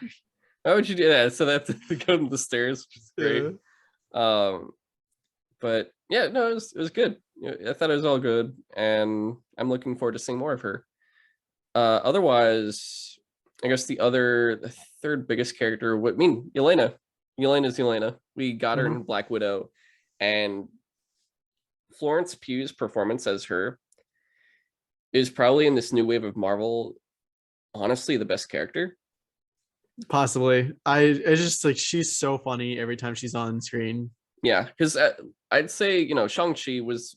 Why would you do that? So that's to go to the stairs, which is great. But yeah, no, it was good. I thought it was all good, and I'm looking forward to seeing more of her. Otherwise, I guess the third biggest character, Yelena. Yelena's Yelena. We got her in Black Widow, and Florence Pugh's performance as her is probably, in this new wave of Marvel, honestly the best character. Possibly. I just like, she's so funny every time she's on screen. Yeah, because I'd say, you know, Shang-Chi was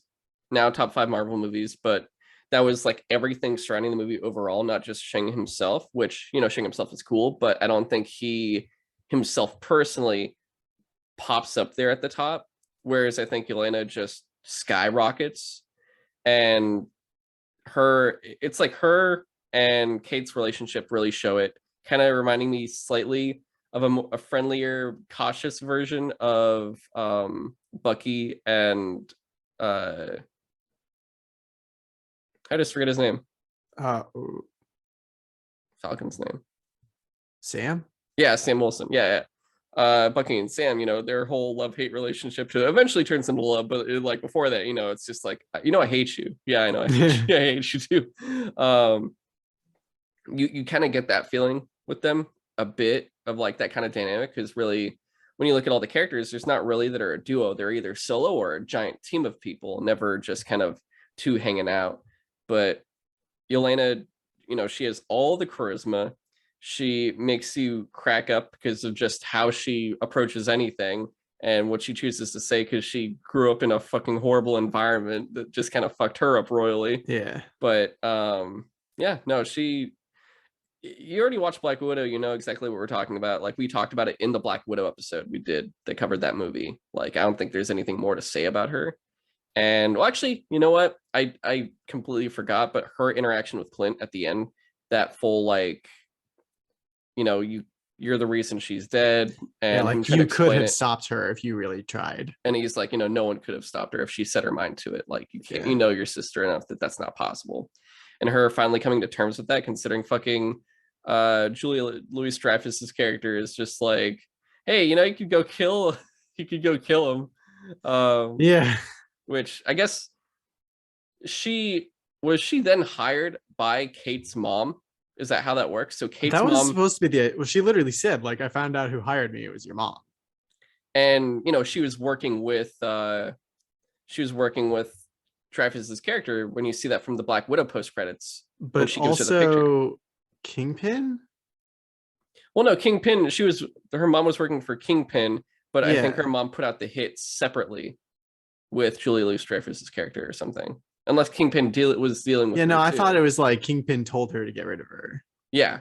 now top 5 Marvel movies, but that was like everything surrounding the movie overall, not just Shang himself, which, you know, Shang himself is cool, but I don't think he himself personally pops up there at the top. Whereas I think Yelena just skyrockets, and it's like her and Kate's relationship really show it, kind of reminding me slightly of a friendlier, cautious version of Bucky and I just forget his name. Falcon's name. Sam? Yeah, Sam Wilson. Yeah. Bucky and Sam, you know, their whole love-hate relationship to eventually turns into love, but like before that, you know, it's just like, you know, I hate you. Yeah, I know. I hate you. I hate you too. You kind of get that feeling with them a bit, of like that kind of dynamic, because really, when you look at all the characters, there's not really that are a duo. They're either solo or a giant team of people, never just kind of two hanging out. But Yelena, you know, she has all the charisma. She makes you crack up because of just how she approaches anything and what she chooses to say, because she grew up in a fucking horrible environment that just kind of fucked her up royally. Yeah. But yeah, no, you already watched Black Widow, you know exactly what we're talking about. Like, we talked about it in the Black Widow episode we did that covered that movie. Like, I don't think there's anything more to say about her. And well, actually, you know what? I completely forgot, but her interaction with Clint at the end, that full like, you know, you're the reason she's dead, and like you could have stopped her if you really tried. And he's like, you know, no one could have stopped her if she set her mind to it. Like, you can't, you know, your sister enough that that's not possible. And her finally coming to terms with that, considering fucking Julia Louis-Dreyfus's character is just like, hey, you know, you could go kill him. Yeah. Which I guess she then hired by Kate's mom. Is that how that works? So Kate's that was mom, supposed to be she literally said, like, I found out who hired me. It was your mom. And, you know, she was working with Dreyfus's character, when you see that from the Black Widow post credits. But she also Kingpin? Well, no, Kingpin, her mom was working for Kingpin, but I think her mom put out the hits separately with Julia Louis-Dreyfus's character or something. Unless Kingpin was dealing with her I thought it was like Kingpin told her to get rid of her. Yeah.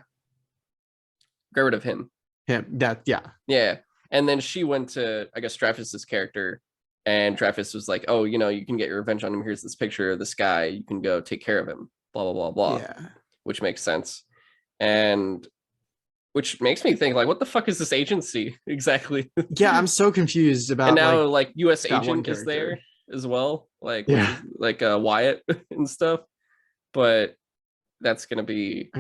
Get rid of him. Yeah. And then she went to, I guess, Dreyfus's character And Dreyfus was like, oh, you can get your revenge on him. Here's this picture of this guy. You can go take care of him. Blah blah blah blah. Yeah. Which makes sense, and which makes me think, like, what the fuck is this agency exactly? Yeah, I'm so confused about. And now like U.S. that one agent is character there as well, like Yeah. like Wyatt and stuff. But that's gonna be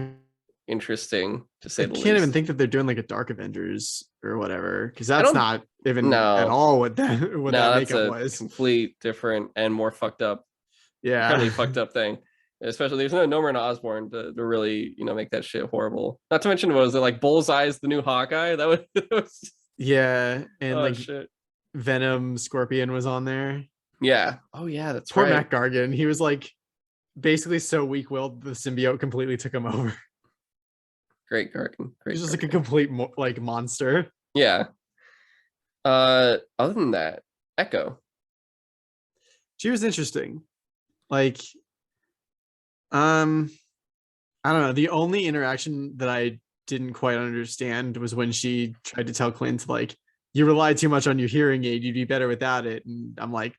interesting to say I the can't even least. think that they're doing like a Dark Avengers or whatever, because I that's don't not even no at all what that no that's makeup a was. complete different and more fucked up, incredibly Yeah. fucked up thing. Especially there's no Norman Osborn to really make that shit horrible. Not to mention, was it like Bullseye's the new Hawkeye? That was Yeah, and oh like shit. Venom Scorpion was on there. Yeah. Oh yeah, that's Poor right. Matt Gargan. He was like basically so weak-willed the symbiote completely took him over. Great Gargan. Great. He's just like a complete like monster. Yeah. Other than that, Echo. She was interesting. Like, I don't know. The only interaction that I didn't quite understand was when she tried to tell Clint, like, you rely too much on your hearing aid, you'd be better without it. And I'm like,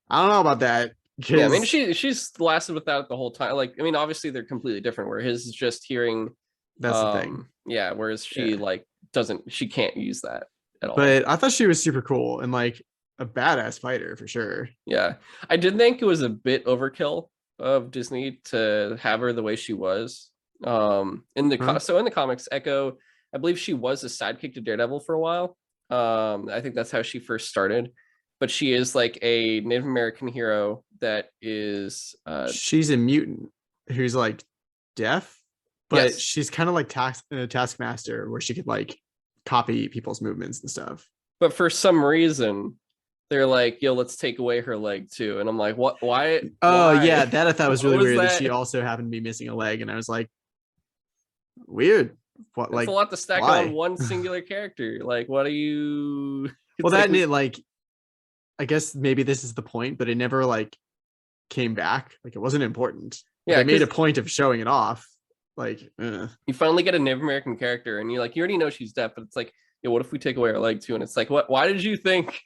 I don't know about that. Yeah, I mean, she's lasted without it the whole time. Like, I mean, obviously they're completely different. Where his is just hearing. That's the thing. Yeah, whereas she she can't use that at all. But I thought she was super cool and like a badass fighter for sure. Yeah, I did think it was a bit overkill of Disney to have her the way she was. In the comics, Echo, I believe she was a sidekick to Daredevil for a while. I think that's how she first started. But she is like a Native American hero that is. She's a mutant who's like deaf, but yes. she's kind of like Taskmaster, where she could like copy people's movements and stuff. But for some reason, they're like, yo, let's take away her leg too. And I'm like, what? Why? Oh, why? yeah. That I thought was really weird that she also happened to be missing a leg. And I was like, weird. What? It's a lot to stack on one singular character. Like, what are you? Well, that and it, like, I guess maybe this is the point, but it never like came back. Like, it wasn't important. Yeah, they made a point of showing it off. Like, you finally get a Native American character, and you're like, you already know she's deaf, but it's like, yeah, what if we take away her leg too? And it's like, what? Why did you think?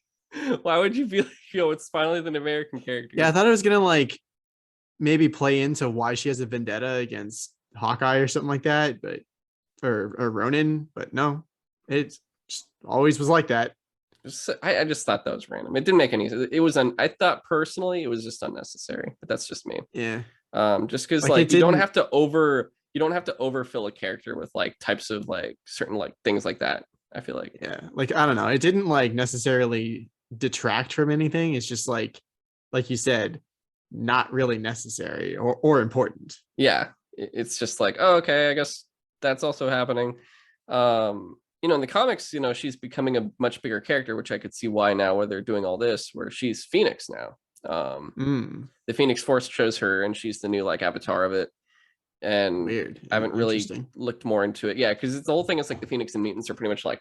Why would you be like, it's finally the American character? Yeah, I thought it was gonna like maybe play into why she has a vendetta against Hawkeye or something like that, but or Ronin, but no, it just always was like that. I just thought that was random. It didn't make any sense. It was I thought personally it was just unnecessary, but that's just me. Yeah. Just because like you don't have to overfill a character with like types of like certain like things like that. I feel like like I don't know. It didn't like necessarily detract from anything. It's just like you said, not really necessary or important. Yeah, it's just like, oh, okay, I guess that's also happening. In the comics, she's becoming a much bigger character, which I could see why now, where they're doing all this, where she's Phoenix now. The Phoenix Force chose her, and she's the new like avatar of it. And weird. I haven't really looked more into it. Yeah, because the whole thing is like the Phoenix and mutants are pretty much like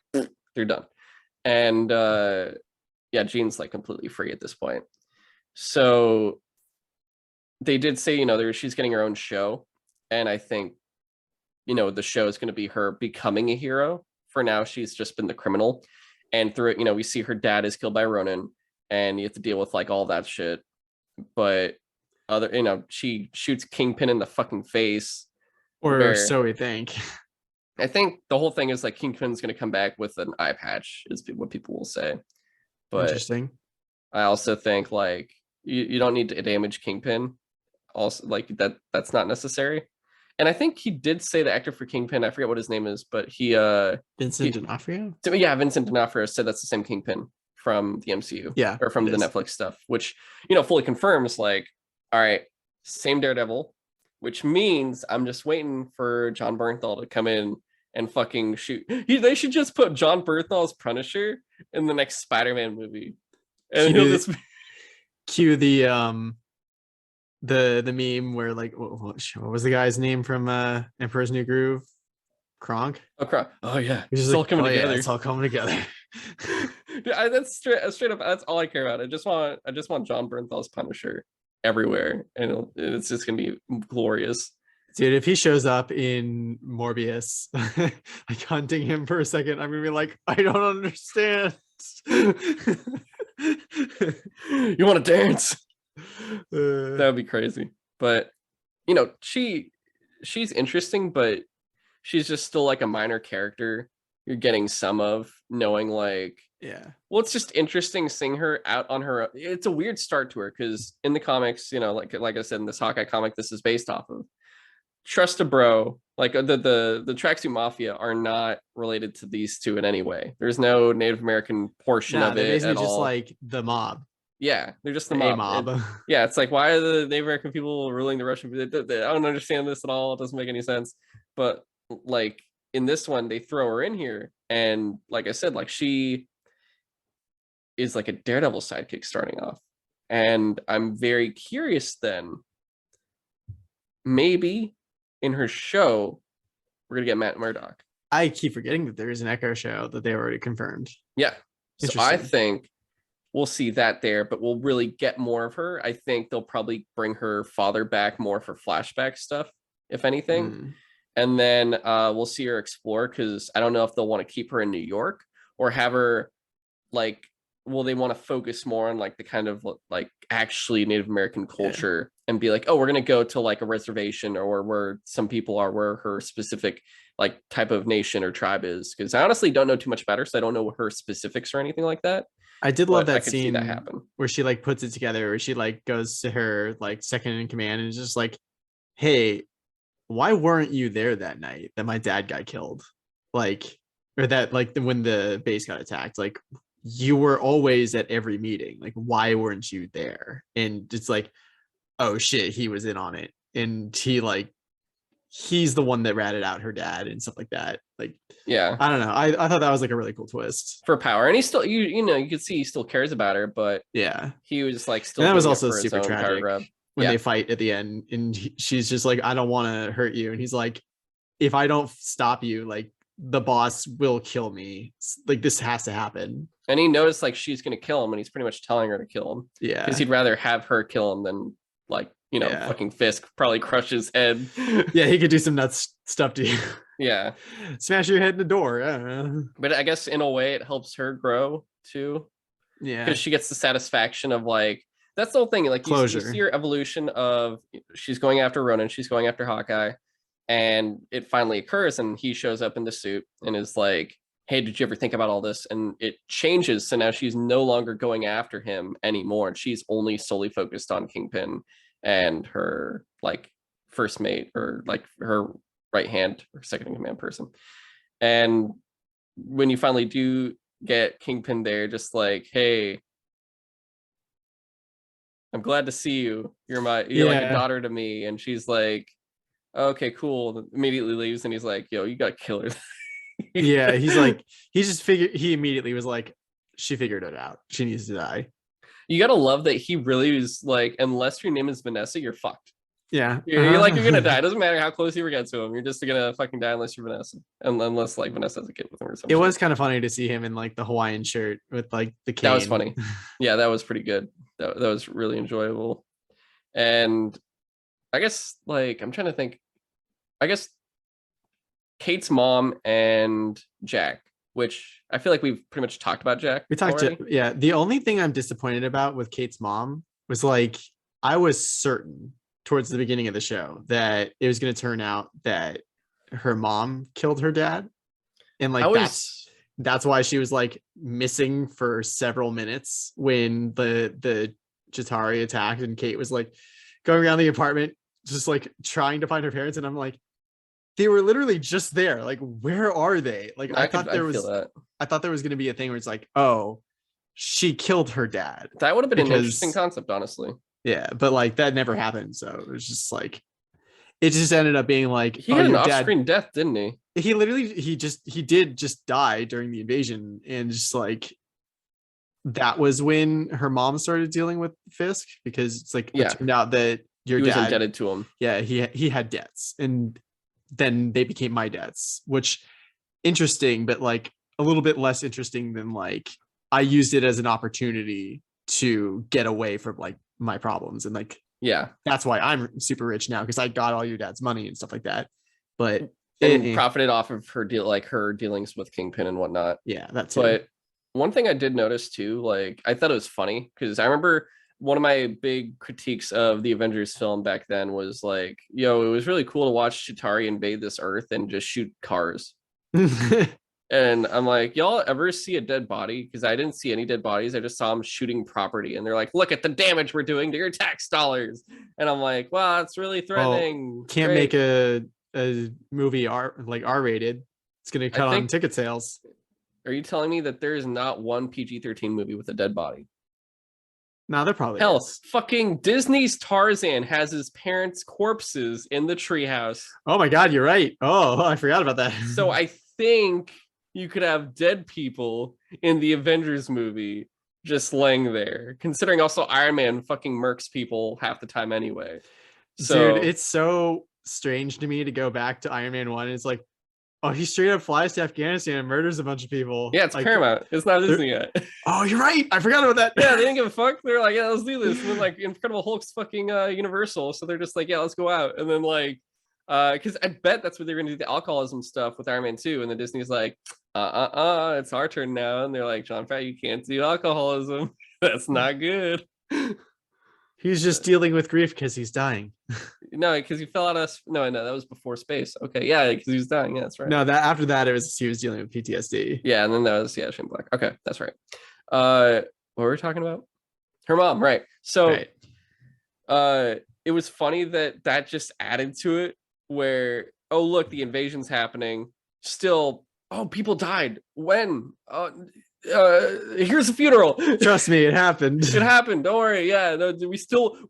they're done. And Jean's like completely free at this point. So they did say, she's getting her own show. And I think, the show is going to be her becoming a hero. For now, she's just been the criminal. And through it, we see her dad is killed by Ronin. And you have to deal with like all that shit. But she shoots Kingpin in the fucking face. Or so we think. I think the whole thing is like Kingpin's going to come back with an eye patch, is what people will say. But interesting. I also think like you don't need to damage Kingpin. Also, like that's not necessary. And I think he did say the actor for Kingpin, I forget what his name is, but Vincent D'Onofrio? Yeah, Vincent D'Onofrio said that's the same Kingpin from the MCU. Yeah. Or from the Netflix stuff, which, fully confirms like, all right, same Daredevil, which means I'm just waiting for John Bernthal to come in and fucking shoot. They should just put John Bernthal as Punisher in the next Spider-Man movie. And he'll just cue the meme where like what was the guy's name from Emperor's New Groove? Kronk. Oh yeah, it's all coming together. It's all coming together. That's straight up. That's all I care about. I just want John Bernthal's Punisher everywhere, and it's just gonna be glorious. Dude, if he shows up in Morbius, like hunting him for a second, I'm gonna be like, I don't understand. You want to dance? That would be crazy. But you know, she's interesting, but she's just still like a minor character. You're getting some of knowing like, yeah. Well, it's just interesting seeing her out on her. It's a weird start to her because in the comics, you know, like I said in this Hawkeye comic, this is based off of. Trust a bro, like the Tracksuit Mafia are not related to these two in any way. There's no Native American portion of they're it basically at just all. like the mob. Yeah, they're just the A mob. mob. Yeah, it's like, why are the Native American people ruling the Russian people? I don't understand this at all. It doesn't make any sense. But like in this one, they throw her in here, and like I said, like she is like a Daredevil sidekick starting off, and I'm very curious then. Maybe in her show, we're gonna get Matt Murdock. I keep forgetting that there is an Echo show that they already confirmed. Yeah, so I think we'll see that there, but we'll really get more of her. I think they'll probably bring her father back more for flashback stuff, if anything. And then we'll see her explore, because I don't know if they'll want to keep her in New York or have her like, well, they want to focus more on like the kind of like actually Native American culture and be like, oh, we're going to go to like a reservation or where some people are, where her specific like type of nation or tribe is. Because I honestly don't know too much about her, so I don't know her specifics or anything like that. I did love that scene that happen where she like puts it together, where she like goes to her like second in command and is just like, hey, why weren't you there that night that my dad got killed? Like, or that like when the base got attacked, like you were always at every meeting. Like, why weren't you there? And it's like, oh shit, he was in on it. And he's the one that ratted out her dad and stuff like that. Like, yeah, I don't know. I thought that was like a really cool twist for power. And he still, you know, you could see he still cares about her, but yeah, he was like still. And that was also super tragic when they fight at the end, and she's just like, I don't want to hurt you, and he's like, if I don't stop you, like the boss will kill me. Like this has to happen. And he noticed like she's gonna kill him, and he's pretty much telling her to kill him. Yeah, because he'd rather have her kill him than like, you know, fucking Fisk probably crush his head. Yeah, he could do some nuts stuff to you. Yeah, smash your head in the door. I don't know. But I guess in a way it helps her grow too. Yeah, because she gets the satisfaction of like, that's the whole thing. Like you see her evolution of, she's going after Ronan, she's going after Hawkeye, and it finally occurs, and he shows up in the suit and is like, hey, did you ever think about all this? And it changes, so now she's no longer going after him anymore, and she's only solely focused on Kingpin and her like first mate, or like her right hand or second in command person. And when you finally do get Kingpin there, just like, hey, I'm glad to see you. You're like a daughter to me. And she's like, okay, cool. Immediately leaves, and he's like, yo, you gotta kill her. Yeah, he's like, he immediately was like, she figured it out. She needs to die. You gotta love that he really was like, unless your name is Vanessa, you're fucked. Yeah. You're like, you're gonna die. It doesn't matter how close you ever get to him. You're just gonna fucking die unless you're Vanessa. Unless like Vanessa has a kid with him or something. It was kind of funny to see him in like the Hawaiian shirt with like the cane. That was funny. Yeah, that was pretty good. That was really enjoyable. And I guess like, I'm trying to think. I guess Kate's mom and Jack, which I feel like we've pretty much talked about Jack. We talked yeah. The only thing I'm disappointed about with Kate's mom was like, I was certain towards the beginning of the show that it was going to turn out that her mom killed her dad. And like, that's why she was like missing for several minutes when the Chitauri attacked, and Kate was like going around the apartment, just like trying to find her parents. And I'm like, they were literally just there. Like, where are they? Like, I thought there was going to be a thing where it's like, oh, she killed her dad. That would have been an interesting concept, honestly. Yeah, but like that never happened. So it was just like, it just ended up being like, he had an off-screen death, didn't he? He literally, he did just die during the invasion, and just like, that was when her mom started dealing with Fisk, because it's like, it turned out that your dad was indebted to him. Yeah, he had debts, and then they became my debts, which interesting, but like a little bit less interesting than like, I used it as an opportunity to get away from like my problems, and like, yeah, that's why I'm super rich now, because I got all your dad's money and stuff like that. But and profited off of her her dealings with Kingpin and whatnot. Yeah, that's but One thing I did notice too, like I thought it was funny because I remember one of my big critiques of the Avengers film back then was like, yo, it was really cool to watch Chitauri invade this Earth and just shoot cars. And I'm like, y'all ever see a dead body? Because I didn't see any dead bodies. I just saw them shooting property. And they're like, look at the damage we're doing to your tax dollars. And I'm like, wow, it's really threatening. Well, can't make a movie R-rated. It's going to cut on ticket sales. Are you telling me that there is not one PG-13 movie with a dead body? No, there probably Hell, is. fucking Disney's Tarzan has his parents' corpses in the treehouse. Oh my God, you're right. Oh, I forgot about that. So I think you could have dead people in the Avengers movie just laying there, considering also Iron Man fucking murks people half the time anyway. So, dude, it's so strange to me to go back to Iron Man 1. It's like, oh, he straight up flies to Afghanistan and murders a bunch of people. Yeah, it's like, Paramount. It's not Disney yet. Oh, you're right. I forgot about that. Yeah, they didn't give a fuck. They're like, yeah, let's do this. And then like Incredible Hulk's fucking Universal. So they're just like, yeah, let's go out. And then like, because I bet that's what they're gonna do, the alcoholism stuff with Iron Man 2. And then Disney's like, it's our turn now. And they're like, Jon Favreau, you can't do alcoholism. That's not good. He's just dealing with grief because he's dying. No, because he fell out of no, that was before space. Okay, yeah, because he was dying. Yeah, that's right. No, that after that, he was dealing with PTSD. Yeah, and then that was Shane Black. Okay, that's right. What were we talking about? Her mom, right? So, right. It was funny that just added to it. Where oh look, the invasion's happening. Still, oh people died. When? Here's a funeral. Trust me, it happened. It happened. Don't worry. Yeah, no, we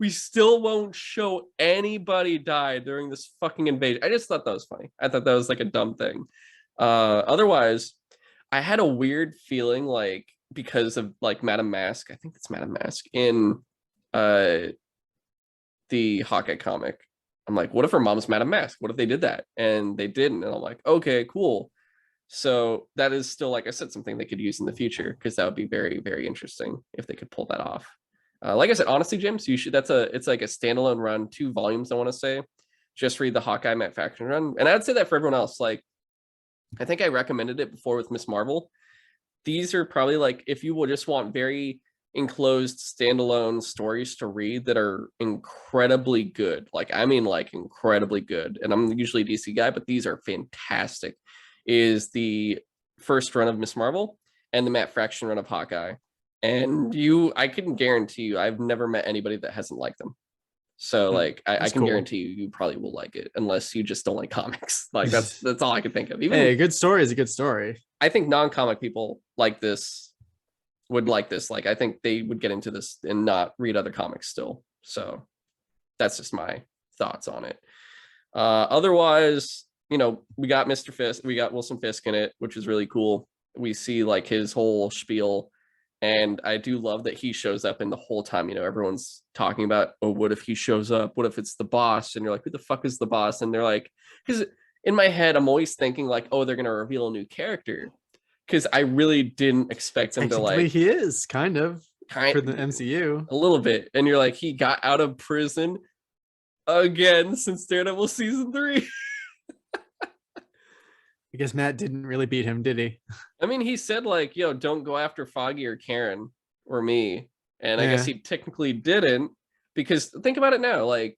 still won't show anybody died during this fucking invasion. I just thought that was funny. I thought that was like a dumb thing. Otherwise, I had a weird feeling like because of like Madame Mask. I think it's Madame Mask in the Hawkeye comic. I'm like, what if her mom's Madame Mask? What if they did that? And they didn't. And I'm like, okay, cool. So that is still, like I said, something they could use in the future because that would be very, very interesting if they could pull that off. Like I said, honestly, James, you should. It's like a standalone run, 2 volumes. I want to say, just read the Hawkeye Matt Fraction run, and I'd say that for everyone else. Like, I think I recommended it before with Miss Marvel. These are probably like if you will just want very enclosed standalone stories to read that are incredibly good. Like I mean, like incredibly good. And I'm usually a DC guy, but these are fantastic. Is the first run of Miss Marvel and the Matt Fraction run of Hawkeye. And I can guarantee you, I've never met anybody that hasn't liked them. So like, I can guarantee you probably will like it unless you just don't like comics. Like that's all I can think of. Even, hey, a good story is a good story. I think non-comic people would like this. Like, I think they would get into this and not read other comics still. So that's just my thoughts on it. Otherwise, you know, we got Mr. Fisk, we got Wilson Fisk in it, which is really cool. We see like his whole spiel. And I do love that he shows up, and the whole time, you know, everyone's talking about, oh, what if he shows up? What if it's the boss? And you're like, who the fuck is the boss? And they're like, because in my head, I'm always thinking like, oh, they're going to reveal a new character. Because I really didn't expect him to like. He is kind of for the MCU. A little bit. And you're like, he got out of prison again since Daredevil season 3. I guess Matt didn't really beat him, did he? I mean, he said like, yo, don't go after Foggy or Karen or me. And I guess he technically didn't, because think about it now. Like,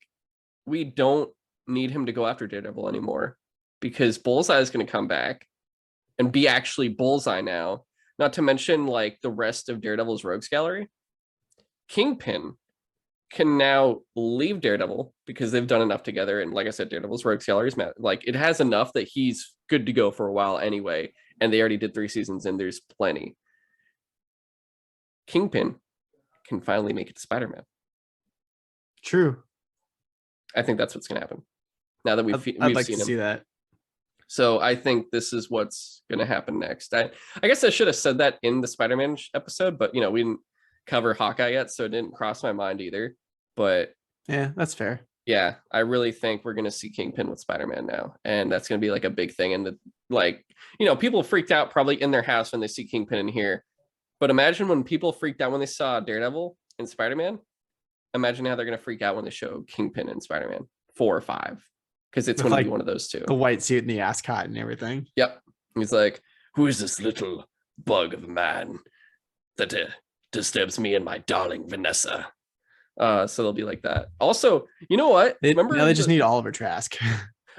we don't need him to go after Daredevil anymore because Bullseye is going to come back and be actually Bullseye now. Not to mention like the rest of Daredevil's Rogues Gallery. Kingpin can now leave Daredevil because they've done enough together. And like I said, Daredevil's Rogues Gallery is like, it has enough that he's good to go for a while anyway. And they already did 3 seasons and there's plenty. Kingpin can finally make it to Spider-Man. True. I think that's what's going to happen now that we've like seen to him. See that. So I think this is what's going to happen next. I guess I should have said that in the Spider-Man episode, but you know, we didn't cover Hawkeye yet, so it didn't cross my mind either. But yeah, that's fair. Yeah, I really think we're going to see Kingpin with Spider-Man now. And that's going to be like a big thing. And like, you know, people freaked out probably in their house when they see Kingpin in here. But imagine when people freaked out when they saw Daredevil and Spider-Man. Imagine how they're going to freak out when they show Kingpin and Spider-Man 4 or 5. Because it's going to be one of those 2. The white suit and the ascot and everything. Yep. He's like, who is this little bug of a man? that disturbs me and my darling Vanessa. So they'll be like that. Also, you know what? Remember, they just need Oliver Trask.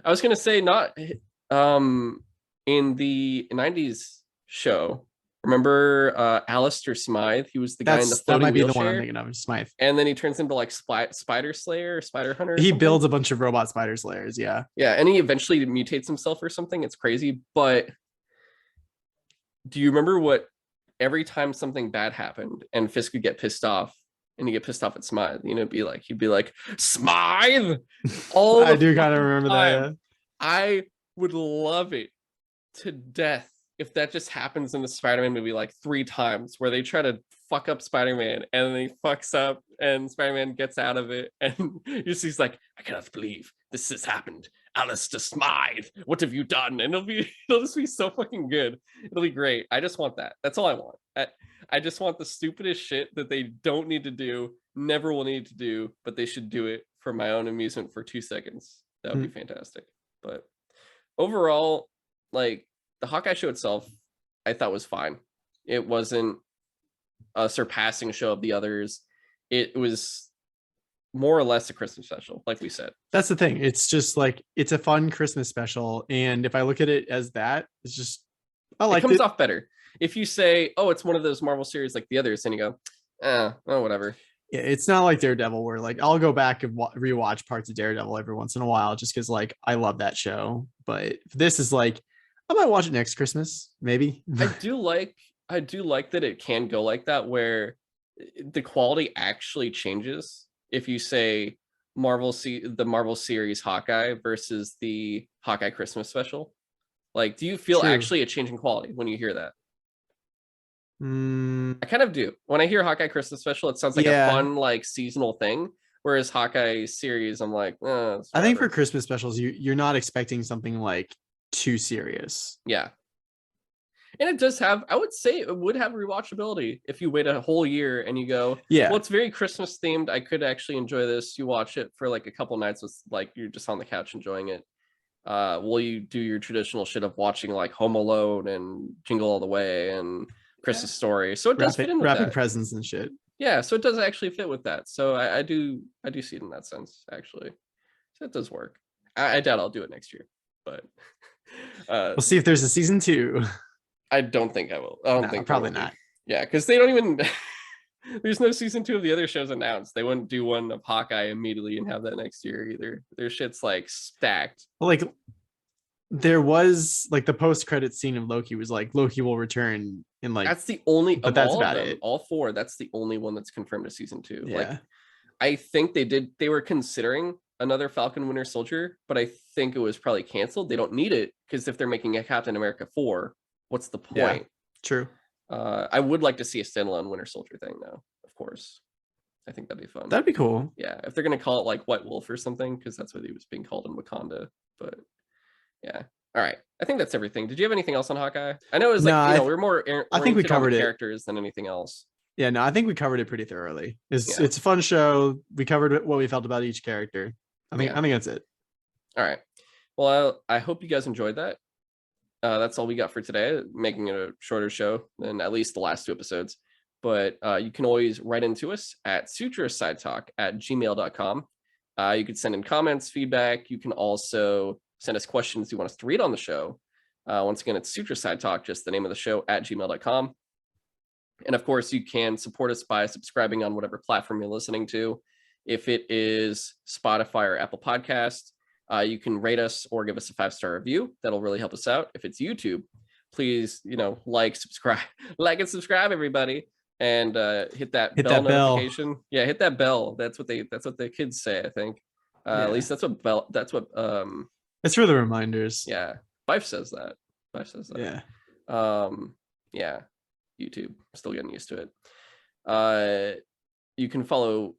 I was gonna say not in the 90s show. Remember Alistair Smythe? He was the guy in the floating that might be wheelchair. The one I'm thinking of, Smythe. And then he turns into like Spider Slayer or Spider Hunter. He builds a bunch of robot spider slayers. Yeah. Yeah, and he eventually mutates himself or something. It's crazy. But do you remember what? Every time something bad happened and Fisk would get pissed off, and he'd get pissed off at Smythe, you know, he'd be like, Smythe! I do kind of remember that. Yeah. I would love it to death if that just happens in the Spider-Man movie like 3 times, where they try to fuck up Spider-Man and then he fucks up and Spider-Man gets out of it, and he's like, I cannot believe this has happened. Alistair Smythe, what have you done? And it'll just be so fucking good. It'll be great. I just want that. That's all I want. I just want the stupidest shit that they don't need to do, never will need to do, but they should do it for my own amusement for 2 seconds. That would be fantastic. But overall, like, the Hawkeye show itself, I thought was fine. It wasn't a surpassing show of the others. It was more or less a Christmas special, like we said. That's the thing. It's just like, it's a fun Christmas special, and if I look at it as that, it's just, I like it. Comes off better. If you say, oh, it's one of those Marvel series like the others, then you go, oh, whatever. Yeah, it's not like Daredevil, where like I'll go back and rewatch parts of Daredevil every once in a while, just because like I love that show. But this is like, I might watch it next Christmas, maybe. I do like that it can go like that, where the quality actually changes. If you say the Marvel series Hawkeye versus the Hawkeye Christmas special, like, do you feel actually a change in quality when you hear that? I kind of do. When I hear Hawkeye Christmas special, it sounds like a fun, like, seasonal thing. Whereas Hawkeye series, I'm like, I think for Christmas specials, you're not expecting something like too serious. Yeah. And it does have, I would say it would have rewatchability if you wait a whole year and you go, well, it's very Christmas themed. I could actually enjoy this. You watch it for like a couple nights with, like, you're just on the couch enjoying it. Will you do your traditional shit of watching like Home Alone and Jingle All the Way and Christmas Story? So it does fit in with wrapping that. presents and shit. Yeah, so it does actually fit with that. So I do see it in that sense, actually. So it does work. I doubt I'll do it next year, but we'll see if there's a season 2. I don't think I will. I don't think probably not. Yeah, because they don't even there's no season 2 of the other shows announced. They wouldn't do one of Hawkeye immediately and have that next year either. Their shit's like stacked. Well, like, there was like the post-credit scene of Loki was like Loki will return in like, that's the only, but that's about it. All 4, that's the only one that's confirmed as season 2. Yeah. Like, I think they were considering another Falcon Winter Soldier, but I think it was probably canceled. They don't need it, because if they're making a Captain America 4, what's the point? Yeah, true. I would like to see a standalone Winter Soldier thing, though, of course. I think that'd be fun. That'd be cool. Yeah, if they're gonna call it like White Wolf or something, because that's what he was being called in Wakanda. But yeah, all right. I think that's everything. Did you have anything else on Hawkeye? I know it was like, we're more. I think we covered it. Characters than anything else. Yeah, no, I think we covered it pretty thoroughly. It's a fun show. We covered what we felt about each character. I think that's it. All right. Well, I hope you guys enjoyed that. That's all we got for today, making it a shorter show than at least the last 2 episodes. But you can always write into us at sutrosidetalk@gmail.com. You could send in comments, feedback. You can also send us questions you want us to read on the show. Once again, it's Sutro Sidetalk, just the name of the show, @gmail.com. And of course, you can support us by subscribing on whatever platform you're listening to. If it is Spotify or Apple Podcasts, you can rate us or give us a 5-star review. That'll really help us out. If it's YouTube, please, subscribe, and subscribe, everybody, and hit that bell notification. Yeah, hit that bell. That's what the kids say, I think. At least that's what it's for the reminders. Yeah, Fife says that. Yeah. Yeah. YouTube, still getting used to it. You can follow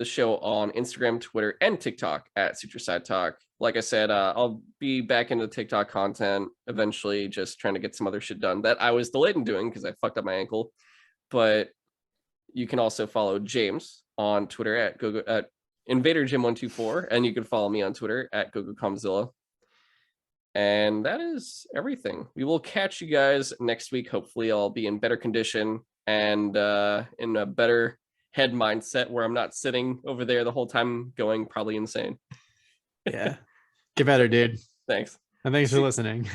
the show on Instagram, Twitter, and TikTok at Sutro Sidetalk. Like I said, I'll be back into TikTok content eventually, just trying to get some other shit done that I was delayed in doing because I fucked up my ankle. But you can also follow James on Twitter at InvaderJim124, and you can follow me on Twitter at GoGoComzilla. And that is everything. We will catch you guys next week. Hopefully I'll be in better condition. and in a better head mindset where I'm not sitting over there the whole time going probably insane. Yeah. Get better, dude. Thanks. And thanks for listening.